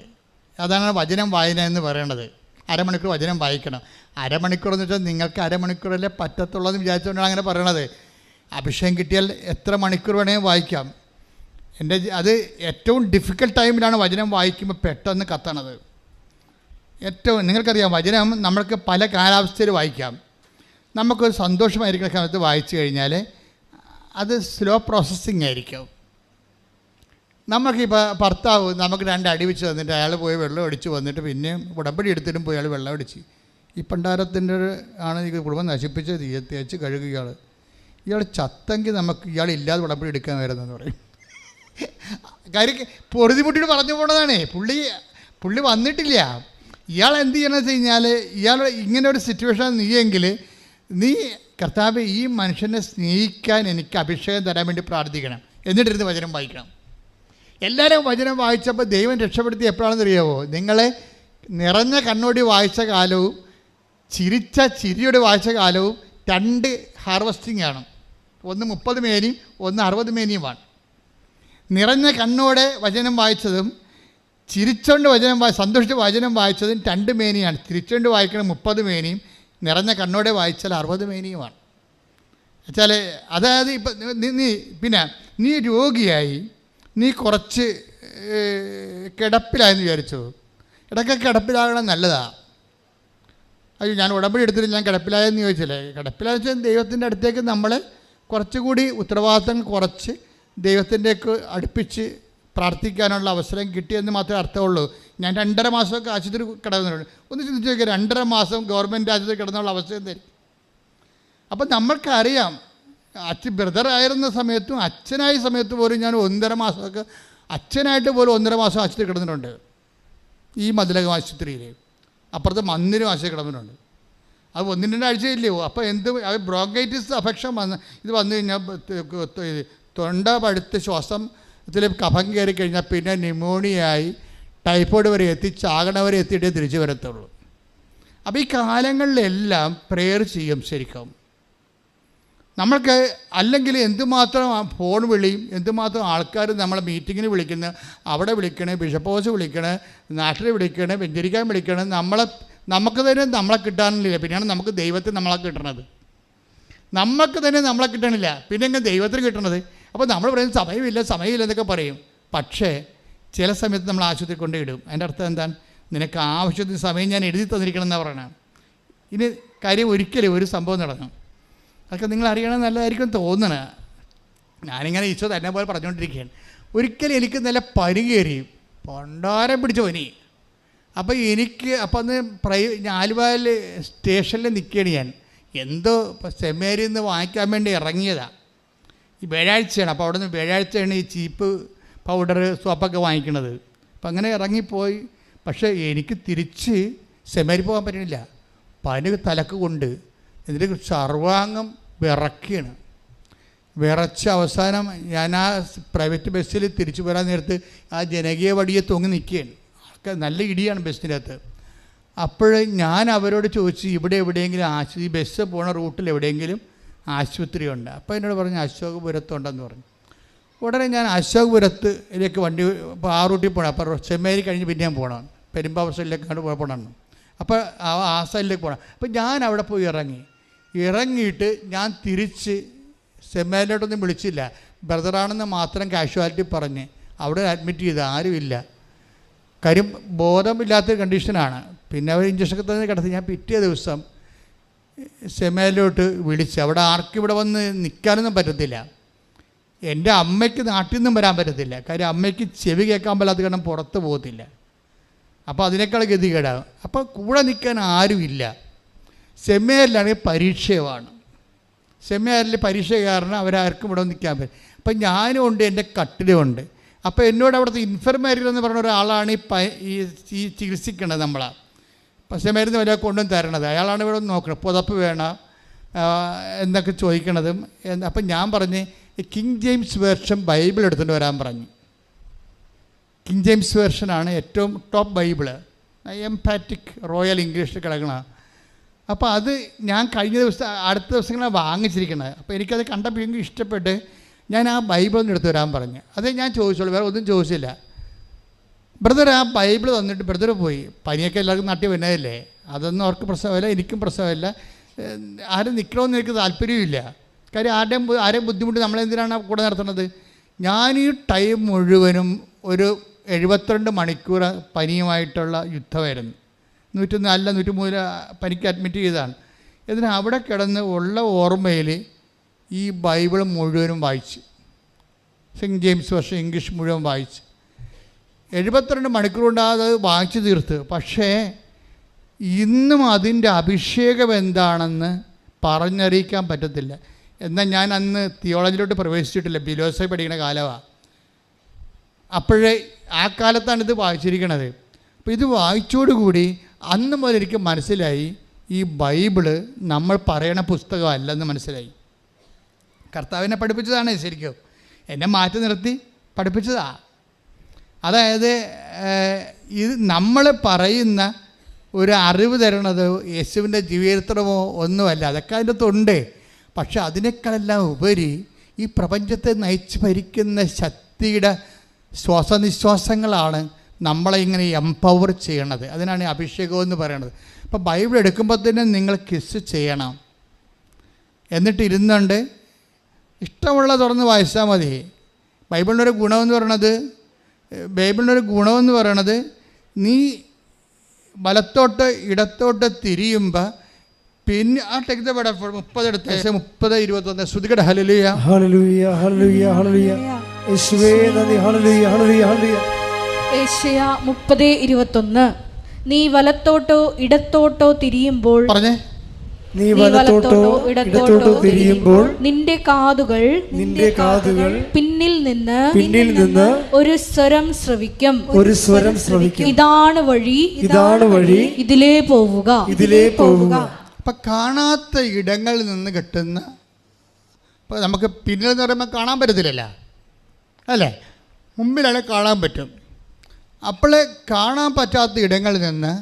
അതാണ് വചനം വായന എന്ന് പറയണത്. അരമണിക്കൂർ വചനം വായിക്കണം. അരമണിക്കൂർ എന്ന് വെച്ചാൽ നിങ്ങൾക്ക് അരമണിക്കൂറല്ലേ പറ്റത്തുള്ളൂ എന്ന് വിചാരിച്ചുകൊണ്ടാണ് അങ്ങനെ പറയണത്. അഭിഷേകം കിട്ടിയാൽ എത്ര മണിക്കൂർ വേണമെങ്കിൽ വായിക്കാം. അത് ഏറ്റവും ഡിഫിക്കൽട്ട് ടൈമിലാണ് വചനം വായിക്കുമ്പോൾ പെട്ടെന്ന് കത്തണത്. നിങ്ങൾക്കറിയാം വചനം നമ്മൾക്ക് പല കാലാവസ്ഥയിൽ വായിക്കാം. നമുക്കൊരു സന്തോഷമായിരിക്കുന്ന സമയത്ത് വായിച്ചു കഴിഞ്ഞാൽ അത് സ്ലോ പ്രോസസ്സിങ് ആയിരിക്കും. നമുക്കിപ്പോൾ ഭർത്താവ് നമുക്ക് 2 അടി വെച്ച് തന്നിട്ട് അയാൾ പോയി വെള്ളം അടിച്ച് വന്നിട്ട് പിന്നെ ഉടമ്പടി എടുത്തിട്ടും പോയി അയാൾ വെള്ളം അടിച്ച് ഈ പണ്ടാരത്തിൻ്റെ ആണ് ഈ കുടുംബം നശിപ്പിച്ച് തേച്ച് കഴുകുക. ഇയാൾ ചത്തെങ്കിൽ നമുക്ക് ഇയാളില്ലാതെ ഉടമ്പടി എടുക്കാൻ വരുന്നതെന്ന് പറയും. കാര്യം പൊറുതിമുട്ടിട്ട് പറഞ്ഞു പോണതാണേ. പുള്ളി വന്നിട്ടില്ല. ഇയാൾ എന്ത് ചെയ്യണമെന്ന് വെച്ച് കഴിഞ്ഞാൽ ഇയാൾ ഇങ്ങനെ ഒരു സിറ്റുവേഷൻ നീയെങ്കിൽ നീ കർത്താവ് ഈ മനുഷ്യനെ സ്നേഹിക്കാൻ എനിക്ക് അഭിഷേകം തരാൻ വേണ്ടി പ്രാർത്ഥിക്കണം. എന്നിട്ടിരുന്ന് വചനം വായിക്കണം. എല്ലാവരും വചനം വായിച്ചപ്പോൾ ദൈവം രക്ഷപ്പെടുത്തി എപ്പോഴാണെന്ന് അറിയാമോ? നിങ്ങളെ നിറഞ്ഞ കണ്ണോടി വായിച്ച കാലവും ചിരിച്ച ചിരിയോട് വായിച്ച കാലവും 2 ഹാർവസ്റ്റിംഗ് ആണ്. ഒന്ന് 30 മേനിയും ഒന്ന് 60 മേനിയുമാണ്. നിറഞ്ഞ കണ്ണോടെ വചനം വായിച്ചതും ചിരിച്ചുകൊണ്ട് സന്തോഷിച്ച് വചനം വായിച്ചതും 2 മേനിയാണ്. ചിരിച്ചുകൊണ്ട് വായിക്കണം 30 മേനിയും, നിറഞ്ഞ കണ്ണോടെ വായിച്ചാൽ 60 മേനിയുമാണ്. വെച്ചാൽ അതായത് ഇപ്പം നീ രോഗിയായി, നീ കുറച്ച് കിടപ്പിലായെന്ന് വിചാരിച്ചു. ഇടയ്ക്ക് കിടപ്പിലാകണം നല്ലതാണ്. അയ്യോ ഞാൻ ഉടമ്പടി എടുത്തിട്ട് ഞാൻ കിടപ്പിലായെന്ന് ചോദിച്ചില്ലേ? കിടപ്പിലായെന്ന് വെച്ചാൽ ദൈവത്തിൻ്റെ അടുത്തേക്ക് നമ്മൾ കുറച്ചുകൂടി ഉത്തരവാദിത്തങ്ങൾ കുറച്ച് ദൈവത്തിൻ്റെയൊക്കെ അടുപ്പിച്ച് പ്രാർത്ഥിക്കാനുള്ള അവസരം കിട്ടിയെന്ന് മാത്രമേ അർത്ഥമുള്ളൂ. ഞാൻ 2.5 മാസമൊക്കെ ആശുപത്രി കിടന്നിട്ടുണ്ട്. ഒന്ന് ചിന്തിച്ച് നോക്കിയാൽ 2.5 മാസം ഗവൺമെൻറ് ആശുപത്രി കിടന്നുള്ള അവസ്ഥ എന്തായിരിക്കും? അപ്പം നമ്മൾക്കറിയാം, ബ്രദറായിരുന്ന സമയത്തും അച്ഛനായ സമയത്ത് പോലും ഞാൻ 1.5 മാസമൊക്കെ അച്ഛനായിട്ട് പോലും 1.5 മാസം ആശുപത്രി കിടന്നിട്ടുണ്ട്. ഈ മതിലകം ആശുപത്രിയിൽ അപ്പുറത്ത് മന്ദിരം ആശുപത്രി കിടന്നിട്ടുണ്ട്. അത് 1-2 ആഴ്ചയില്ലയോ? അപ്പോൾ ബ്രോങ്കൈറ്റിസ് അഫക്ഷൻ ഇത് വന്നു കഴിഞ്ഞാൽ തൊണ്ട പഴുത്ത് ശ്വാസത്തിൽ കഫം കയറി കഴിഞ്ഞാൽ പിന്നെ ന്യൂമോണിയായി ടൈഫോയിഡ് വരെ എത്തി ചാകണ വരെ എത്തിയിട്ടേ തിരിച്ചു വരത്തുള്ളൂ. അപ്പോൾ ഈ കാലങ്ങളിലെല്ലാം പ്രെയർ ചെയ്യും ശരിക്കും. നമ്മൾക്ക് അല്ലെങ്കിൽ എന്തുമാത്രം ഫോൺ വിളിയും, എന്തുമാത്രം ആൾക്കാർ നമ്മളെ മീറ്റിങ്ങിന് വിളിക്കുന്നത്, അവിടെ വിളിക്കണേ, ബിഷപ്പ് ഹൗസ് വിളിക്കണേ, നാട്ടിൽ വിളിക്കണേ, വെഞ്ചരിക്കാൻ വിളിക്കണേ, നമുക്ക് തന്നെ നമ്മളെ കിട്ടാനില്ല. പിന്നെയാണ് നമുക്ക് ദൈവത്തിന് നമ്മളെ കിട്ടണത്. നമുക്ക് തന്നെ നമ്മളെ കിട്ടണില്ല, പിന്നെ എങ്ങനെ ദൈവത്തിന് കിട്ടണത്? അപ്പോൾ നമ്മൾ പറയുന്നത് സമയമില്ല എന്നൊക്കെ പറയും. പക്ഷേ ചില സമയത്ത് നമ്മൾ ആശുപത്രി കൊണ്ടിടും. അതിൻ്റെ അർത്ഥം എന്താണ്? നിനക്ക് ആവശ്യത്തിന് സമയം ഞാൻ എഴുതി തന്നിരിക്കണം എന്നാണ് പറയണത്. ഇനി കാര്യം ഒരിക്കലും ഒരു സംഭവം നടന്നു, അതൊക്കെ നിങ്ങൾ അറിയണം നല്ലതായിരിക്കും തോന്നണേ. ഞാനിങ്ങനെ ഈശോ തന്നെ പോലെ പറഞ്ഞുകൊണ്ടിരിക്കുകയാണ്. ഒരിക്കലും എനിക്ക് നല്ല പനി കയറി, പണ്ടാരം പിടിച്ച പനി. അപ്പോൾ അന്ന് ആലുവയിൽ സ്റ്റേഷനിൽ നിൽക്കുകയാണ് ഞാൻ. എന്തോ സെമിനാരിയിൽ നിന്ന് വാങ്ങിക്കാൻ വേണ്ടി ഇറങ്ങിയതാണ്. ഈ വ്യാഴാഴ്ചയാണ്. അപ്പോൾ അവിടെ നിന്ന് വ്യാഴാഴ്ചയാണ് ഈ ചീപ്പ് പൗഡർ സോപ്പൊക്കെ വാങ്ങിക്കണത്. അപ്പം അങ്ങനെ ഇറങ്ങിപ്പോയി. പക്ഷേ എനിക്ക് തിരിച്ച് സെമിനാരി പോകാൻ പറ്റണില്ല. പനി തലക്ക് കൊണ്ട് എന്നിട്ട് സർവാംഗം വിറക്കുകയാണ്. വിറച്ച അവസാനം ഞാൻ ആ പ്രൈവറ്റ് ബസ്സിൽ തിരിച്ചു വരാൻ നേരത്ത് ആ ജനകീയ വടിയെ തൂങ്ങി നിൽക്കുകയാണ്. ആൾക്കാർ നല്ല ഇടിയാണ് ബസ്സിനകത്ത്. അപ്പോൾ ഞാൻ അവരോട് ചോദിച്ചു, ഇവിടെ എവിടെയെങ്കിലും ഈ ബസ് പോണ റൂട്ടിൽ എവിടെയെങ്കിലും ആശുപത്രി ഉണ്ട്? അപ്പോൾ എന്നോട് പറഞ്ഞു അശോകപുരത്തുണ്ടെന്ന് പറഞ്ഞു. ഉടനെ ഞാൻ അശോകപുരത്തിലേക്ക് വണ്ടി ഇപ്പോൾ ആ റൂട്ടിൽ പോകണം. അപ്പോൾ ചെമ്മേരി കഴിഞ്ഞ് പിന്നെയും പോകണം, പെരുമ്പാവൂർ സൈഡിലേക്കാണ് പോകണം. അപ്പോൾ ആ സൈഡിലേക്ക് പോകണം. അപ്പോൾ ഞാൻ അവിടെ പോയി ഇറങ്ങിയിട്ട് ഞാൻ തിരിച്ച് സെമ്മേരിലോട്ടൊന്നും വിളിച്ചില്ല. ബ്രദറാണെന്ന് മാത്രം കാഷ്വാലിറ്റി പറഞ്ഞ് അവിടെ അഡ്മിറ്റ് ചെയ്ത് ആരുമില്ല. കാര്യം ബോധമില്ലാത്തൊരു കണ്ടീഷനാണ്. പിന്നെ അവർ ഇഞ്ചക്ഷനൊക്കെ തന്നെ കിടത്തി. ഞാൻ പിറ്റേ ദിവസം സെമേലോട്ട് വിളിച്ച്, അവിടെ ആർക്കും ഇവിടെ വന്ന് നിൽക്കാനൊന്നും പറ്റത്തില്ല. എൻ്റെ അമ്മയ്ക്ക് നാട്ടിൽ നിന്നും വരാൻ പറ്റത്തില്ല. കാര്യം അമ്മയ്ക്ക് ചെവി കേൾക്കാൻ പറ്റാത്ത കാരണം പുറത്ത് പോകത്തില്ല. അപ്പോൾ അതിനേക്കാൾ ഗതികേടാകും. അപ്പോൾ കൂടെ നിൽക്കാൻ ആരുമില്ല. സെമിനാറിലാണെങ്കിൽ പരീക്ഷയുമാണ്. സെമിനാറിൽ പരീക്ഷ കാരണം അവരാർക്കും ഇവിടെ നിൽക്കാൻ പറ്റും. അപ്പം ഞാനും ഉണ്ട്, എൻ്റെ കട്ടിലുമുണ്ട്. അപ്പോൾ എന്നോട് അവിടുത്തെ ഇൻഫർമേറ്റർ എന്ന് പറഞ്ഞ ഒരാളാണ് ഈ ചികിത്സിക്കേണ്ടത് നമ്മളാണ്. പക്ഷേ മരുന്ന് വല്ല കൊണ്ടും തരണത് അയാളാണ് ഇവിടെ നോക്കണം. പുതപ്പ് വേണം എന്നൊക്കെ ചോദിക്കണതും. അപ്പം ഞാൻ പറഞ്ഞ് കിങ് ജെയിംസ് വേർഷൻ ബൈബിൾ എടുത്തുകൊണ്ട് വരാൻ പറഞ്ഞു. കിങ് ജെയിംസ് വേർഷനാണ് ഏറ്റവും ടോപ്പ് ബൈബിള്, എംപാറ്റിക് റോയൽ ഇംഗ്ലീഷിൽ കിടക്കണ. അപ്പോൾ അത് ഞാൻ കഴിഞ്ഞ അടുത്ത ദിവസങ്ങളാണ് വാങ്ങിച്ചിരിക്കണത്. അപ്പോൾ എനിക്കത് കണ്ടപ്പോൾ എനിക്ക് ഇഷ്ടപ്പെട്ട് ഞാൻ ആ ബൈബിളൊന്നും എടുത്ത് വരാൻ പറഞ്ഞു. അതേ ഞാൻ ചോദിച്ചോളൂ, വേറെ ഒന്നും ചോദിച്ചില്ല. ബ്രദർ ആ ബൈബിൾ തന്നിട്ട് ബ്രദർ പോയി. പനിയൊക്കെ എല്ലാവർക്കും നാട്ടിൽ വരുന്നതല്ലേ, അതൊന്നും അവർക്ക് പ്രശ്നമില്ല, എനിക്കും പ്രശ്നമില്ല. ആരും നിൽക്കണമെന്ന് എനിക്ക് താല്പര്യമില്ല. കാര്യം ആരെയും ബുദ്ധിമുട്ട് നമ്മളെന്തിനാണ് കൂടെ നടത്തുന്നത്? ഞാൻ ഈ ടൈം മുഴുവനും ഒരു 72 മണിക്കൂർ പനിയുമായിട്ടുള്ള യുദ്ധമായിരുന്നു. 103 പനിക്ക് അഡ്മിറ്റ് ചെയ്തതാണ്. ഇതിന് അവിടെ കിടന്ന് ഉള്ള ഓർമ്മയിൽ ഈ ബൈബിൾ മുഴുവനും വായിച്ച്, കിങ് ജെയിംസ് വേർഷൻ ഇംഗ്ലീഷ് മുഴുവൻ വായിച്ച് 72 മണിക്കൂർ കൊണ്ട് അത് വായിച്ചു തീർത്ത്. പക്ഷേ ഇന്നും അതിൻ്റെ അഭിഷേകം എന്താണെന്ന് പറഞ്ഞറിയിക്കാൻ പറ്റത്തില്ല. എന്നാൽ ഞാൻ അന്ന് തിയോളജിയിലോട്ട് പ്രവേശിച്ചിട്ടില്ല, ബിലോസൈ പഠിക്കുന്ന കാലമാണ്. അപ്പോഴേ ആ കാലത്താണ് ഇത് വായിച്ചിരിക്കണത്. അപ്പോൾ ഇത് വായിച്ചോടുകൂടി അന്ന് മുതൽ എനിക്ക് മനസ്സിലായി ഈ ബൈബിള് നമ്മൾ പറയണ പുസ്തകമല്ലെന്ന് മനസ്സിലായി. കർത്താവിനെ പഠിപ്പിച്ചതാണ് ശരിക്കും, എന്നെ മാറ്റി നിർത്തി പഠിപ്പിച്ചതാണ്. അതായത് ഇത് നമ്മൾ പറയുന്ന ഒരു അറിവ് തരണത് യേശുവിൻ്റെ ജീവചരിത്രമോ ഒന്നുമല്ല, അതൊക്കെ അതിൻ്റെ അകത്തുണ്ട്. പക്ഷെ അതിനേക്കാളെല്ലാം ഉപരി ഈ പ്രപഞ്ചത്തെ നയിച്ച് ഭരിക്കുന്ന ശക്തിയുടെ ശ്വാസനിശ്വാസങ്ങളാണ് നമ്മളെ ഇങ്ങനെ എംപവർ ചെയ്യണത്. അതിനാണ് അഭിഷേകം എന്ന് പറയണത്. അപ്പോൾ ബൈബിൾ എടുക്കുമ്പോൾ തന്നെ നിങ്ങൾ കിസ് ചെയ്യണം. എന്നിട്ട് ഇരുന്നുണ്ട് ഇഷ്ടമുള്ള തുറന്ന് വായിച്ചാൽ മതി. ബൈബിളിനൊരു ഗുണമെന്ന് പറയണത് നീ വലത്തോട്ട് ഇടത്തോട്ട് തിരിയുമ്പോൾ പിന്നെ ആ ടെക്സ്റ്റ് 30 എടുത്ത് 30-21 ശ്രുതികട ഹല്ലേലൂയ ഹല്ലേലൂയ ഹല്ലേലൂയ ഹല്ലേലൂയ യേശുവേ നന്ദി ഹല്ലേലൂയ ഹല്ലേലൂയ ഹല്ലേലൂയ. യേശയ്യ 30:21 നീ വലത്തോട്ടോ ഇടത്തോട്ടോ തിരിയുമ്പോൾ പറഞ്ഞേ, നീ വലത്തോട്ടോ ഇടത്തോട്ടോ തിരിയുമ്പോൾ നിന്റെ കാതുകൾ പിന്നിൽ നിന്ന് ഒരു സ്വരം ശ്രവിക്കും. ഇതാണ് വഴി ഇതിലേ പോവുക. അപ്പം കാണാത്ത ഇടങ്ങളിൽ നിന്ന് കിട്ടുന്ന, ഇപ്പോൾ നമുക്ക് പിന്നിൽ എന്ന് പറയുമ്പോൾ കാണാൻ പറ്റത്തില്ലല്ലോ അല്ലേ, മുമ്പിലാണ് കാണാൻ പറ്റും. അപ്പോൾ കാണാൻ പറ്റാത്ത ഇടങ്ങളിൽ നിന്ന്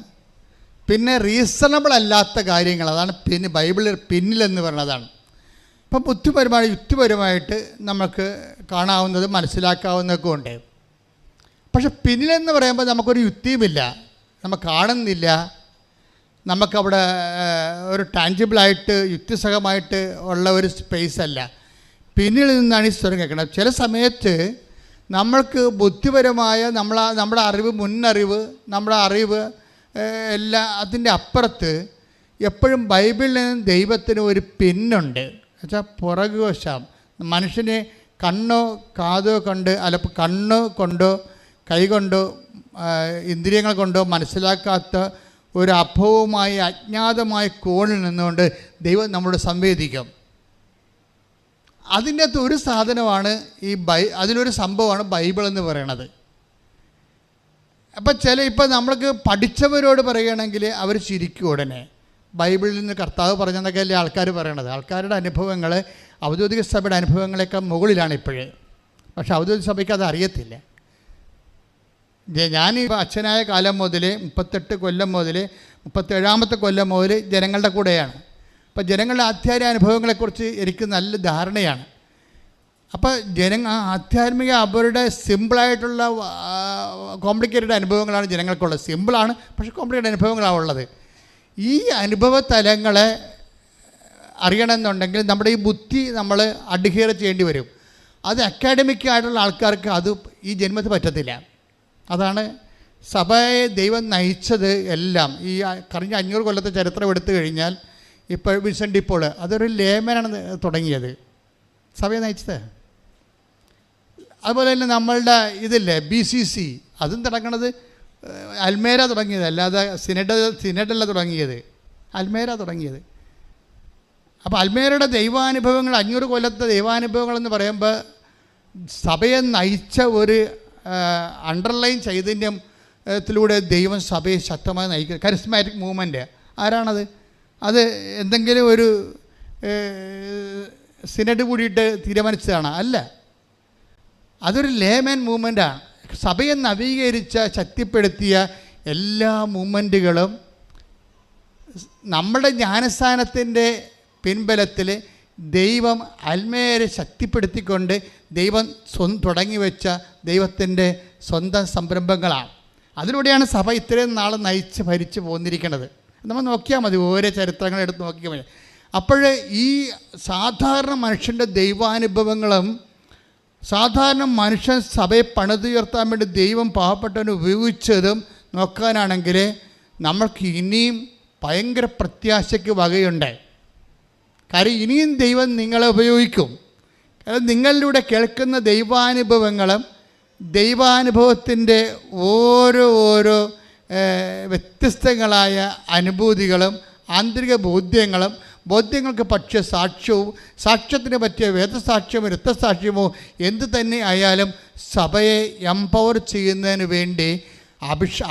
പിന്നെ റീസണബിൾ അല്ലാത്ത കാര്യങ്ങൾ, അതാണ് പിന്നെ ബൈബിളിൽ പിന്നിലെന്ന് പറയുന്നതാണ്. അപ്പം യുക്തിപരമായിട്ട് നമുക്ക് കാണാവുന്നത് മനസ്സിലാക്കാവുന്നതൊക്കെ ഉണ്ട്. പക്ഷെ പിന്നിലെന്ന് പറയുമ്പോൾ നമുക്കൊരു യുക്തിയുമില്ല, നമ്മൾ കാണുന്നില്ല, നമുക്കവിടെ ഒരു ടാഞ്ചിബിളായിട്ട് യുക്തിസഹമായിട്ട് ഉള്ള ഒരു സ്പേസ് അല്ല. പിന്നിൽ നിന്നാണ് ഈ സ്വരം കേൾക്കുന്നത്. ചില സമയത്ത് നമ്മൾക്ക് ബുദ്ധിപരമായ നമ്മുടെ അറിവ്, മുന്നറിവ്, നമ്മുടെ അറിവ് എല്ലാം അതിൻ്റെ അപ്പുറത്ത് എപ്പോഴും ബൈബിളിൽ നിന്ന് ദൈവത്തിന് ഒരു പിന്നുണ്ട്. എന്നുവെച്ചാൽ പുറകുവശം മനുഷ്യനെ കണ്ണോ കാതോ കൊണ്ട് കണ്ണോ കൊണ്ടോ കൈ കൊണ്ടോ ഇന്ദ്രിയങ്ങൾ കൊണ്ടോ മനസ്സിലാക്കാത്ത ഒരു അഭവമായ അജ്ഞാതമായ കോണിൽ നിന്നുകൊണ്ട് ദൈവം നമ്മളോട് സംവേദിക്കും. അതിൻ്റെ അകത്ത് ഒരു സാധനമാണ് അതിലൊരു സംഭവമാണ് ബൈബിൾ എന്ന് പറയണത്. അപ്പം ഇപ്പം നമ്മൾക്ക് പഠിച്ചവരോട് പറയുകയാണെങ്കിൽ അവർ ചിരിക്കും ഉടനെ. ബൈബിളിൽ നിന്ന് കർത്താവ് പറഞ്ഞെന്നൊക്കെയല്ലേ ആൾക്കാർ പറയണത്. ആൾക്കാരുടെ അനുഭവങ്ങൾ ഔദ്യോഗിക സഭയുടെ അനുഭവങ്ങളെക്കാൾ മുകളിലാണ് ഇപ്പോഴേ. പക്ഷെ ഔദ്യോഗിക സഭയ്ക്ക് അത് അറിയത്തില്ല. ഞാൻ അച്ഛനായ കാലം മുതൽ 38 കൊല്ലം മുതൽ 37ാമത്തെ കൊല്ലം മുതൽ ജനങ്ങളുടെ കൂടെയാണ്. അപ്പോൾ ജനങ്ങളുടെ ആധ്യാത്മിക അനുഭവങ്ങളെക്കുറിച്ച് എനിക്ക് നല്ല ധാരണയാണ്. അപ്പോൾ ആധ്യാത്മിക അവരുടെ സിമ്പിളായിട്ടുള്ള കോംപ്ലിക്കേറ്റഡ് അനുഭവങ്ങളാണ് ജനങ്ങൾക്കുള്ളത്. സിമ്പിളാണ്, പക്ഷേ കോംപ്ലിക്കേറ്റഡ് അനുഭവങ്ങളാണ് ഉള്ളത്. ഈ അനുഭവ തലങ്ങളെ അറിയണമെന്നുണ്ടെങ്കിൽ നമ്മുടെ ഈ ബുദ്ധി നമ്മൾ അഡ്ഹിയർ ചെയ്യേണ്ടി വരും. അത് അക്കാഡമിക് ആയിട്ടുള്ള ആൾക്കാർക്ക് അത് ഈ ജന്മത്തിൽ പറ്റത്തില്ല. അതാണ് സഭയെ ദൈവം നയിച്ചത് എല്ലാം. ഈ കഴിഞ്ഞ 500 കൊല്ലത്തെ ചരിത്രം എടുത്തു കഴിഞ്ഞാൽ ഇപ്പോൾ വിൻസെൻ്റ് ഇപ്പോൾ അതൊരു ലേമനാണ് തുടങ്ങിയത്, സഭയെ നയിച്ചത്. അതുപോലെ തന്നെ നമ്മളുടെ ഇതില്ലേ BCC, അതും തുടങ്ങണത് അൽമേര തുടങ്ങിയത്, അല്ലാതെ സിനഡല്ല തുടങ്ങിയത്, അൽമേര തുടങ്ങിയത്. അപ്പോൾ അൽമേരയുടെ ദൈവാനുഭവങ്ങൾ 500 കൊല്ലത്തെ ദൈവാനുഭവങ്ങളെന്ന് പറയുമ്പോൾ സഭയെ നയിച്ച ഒരു അണ്ടർലൈൻ ചൈതന്യത്തിലൂടെ ദൈവം സഭയെ ശക്തമായി നയിക്കുക. കരിസ്മാറ്റിക് മൂവ്മെൻറ്റ് ആരാണത്? അത് എന്തെങ്കിലും ഒരു സിനഡ് കൂടിയിട്ട് തീരുമാനിച്ചതാണ്? അല്ല, അതൊരു ലേമൻ മൂവ്മെൻറ്റാണ്. സഭയെ നവീകരിച്ച ശക്തിപ്പെടുത്തിയ എല്ലാ മൂവ്മെൻറ്റുകളും നമ്മുടെ ജ്ഞാനസ്ഥാനത്തിൻ്റെ പിൻബലത്തിൽ ദൈവം അൽമേരെ ശക്തിപ്പെടുത്തിക്കൊണ്ട് ദൈവം തുടങ്ങി വെച്ച ദൈവത്തിൻ്റെ സ്വന്തം സംരംഭങ്ങളാണ്. അതിലൂടെയാണ് സഭ ഇത്രയും നാൾ നയിച്ച് ഭരിച്ച് പോന്നിരിക്കുന്നത്. നമ്മൾ നോക്കിയാൽ മതി, ഓരോ ചരിത്രങ്ങൾ എടുത്ത് നോക്കിയാൽ മതി. അപ്പോൾ ഈ സാധാരണ മനുഷ്യൻ്റെ ദൈവാനുഭവങ്ങളും സാധാരണ മനുഷ്യൻ സഭയെ പണിതുയർത്താൻ വേണ്ടി ദൈവം പാവപ്പെട്ടവനെ ഉപയോഗിച്ചതും നോക്കാനാണെങ്കിൽ നമ്മൾക്ക് ഇനിയും ഭയങ്കര പ്രത്യാശയ്ക്ക് വകയുണ്ട്. കാര്യം ഇനിയും ദൈവം നിങ്ങളെ ഉപയോഗിക്കും. കാരണം നിങ്ങളിലൂടെ കേൾക്കുന്ന ദൈവാനുഭവങ്ങളും ദൈവാനുഭവത്തിൻ്റെ ഓരോ വ്യത്യസ്തങ്ങളായ അനുഭൂതികളും ആന്തരിക ബോധ്യങ്ങൾക്ക് പറ്റിയ സാക്ഷ്യവും സാക്ഷ്യത്തിന് പറ്റിയ വേദസാക്ഷ്യമോ രക്തസാക്ഷ്യമോ എന്ത് തന്നെ ആയാലും സഭയെ എംപവർ ചെയ്യുന്നതിന് വേണ്ടി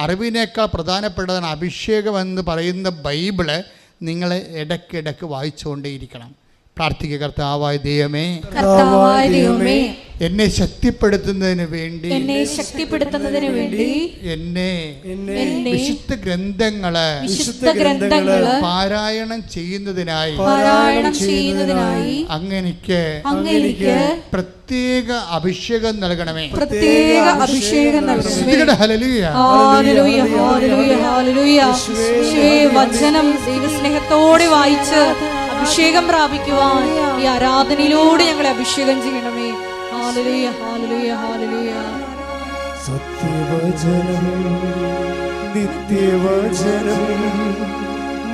അറിവിനേക്കാൾ പ്രധാനപ്പെട്ടതാണ് അഭിഷേകമെന്ന് പറയുന്ന ബൈബിള് നിങ്ങൾ ഇടയ്ക്കിടയ്ക്ക് വായിച്ചുകൊണ്ടേയിരിക്കണം. പ്രാർത്ഥിക്കുക. കർത്താവായ ദൈവമേ, എന്നെ ശക്തിപ്പെടുത്തുന്നതിന് വേണ്ടി എന്നെ വിശുദ്ധ ഗ്രന്ഥങ്ങള് പാരായണം ചെയ്യുന്നതിനായി അങ്ങനെക്ക് പ്രത്യേക അഭിഷേകം നൽകണമേ. ഹല്ലേലൂയ. വചനം ദൈവസ്നേഹത്തോടെ വായിച്ച് അഭിഷേകം പ്രാപിക്കുവാൻ ഈ ആരാധനയിലൂടെ ഞങ്ങളെ അഭിഷേകം ചെയ്യണമേ. ഹല്ലേലൂയ, ഹല്ലേലൂയ, ഹല്ലേലൂയ. സത്യവചനം, നിത്യവചനം,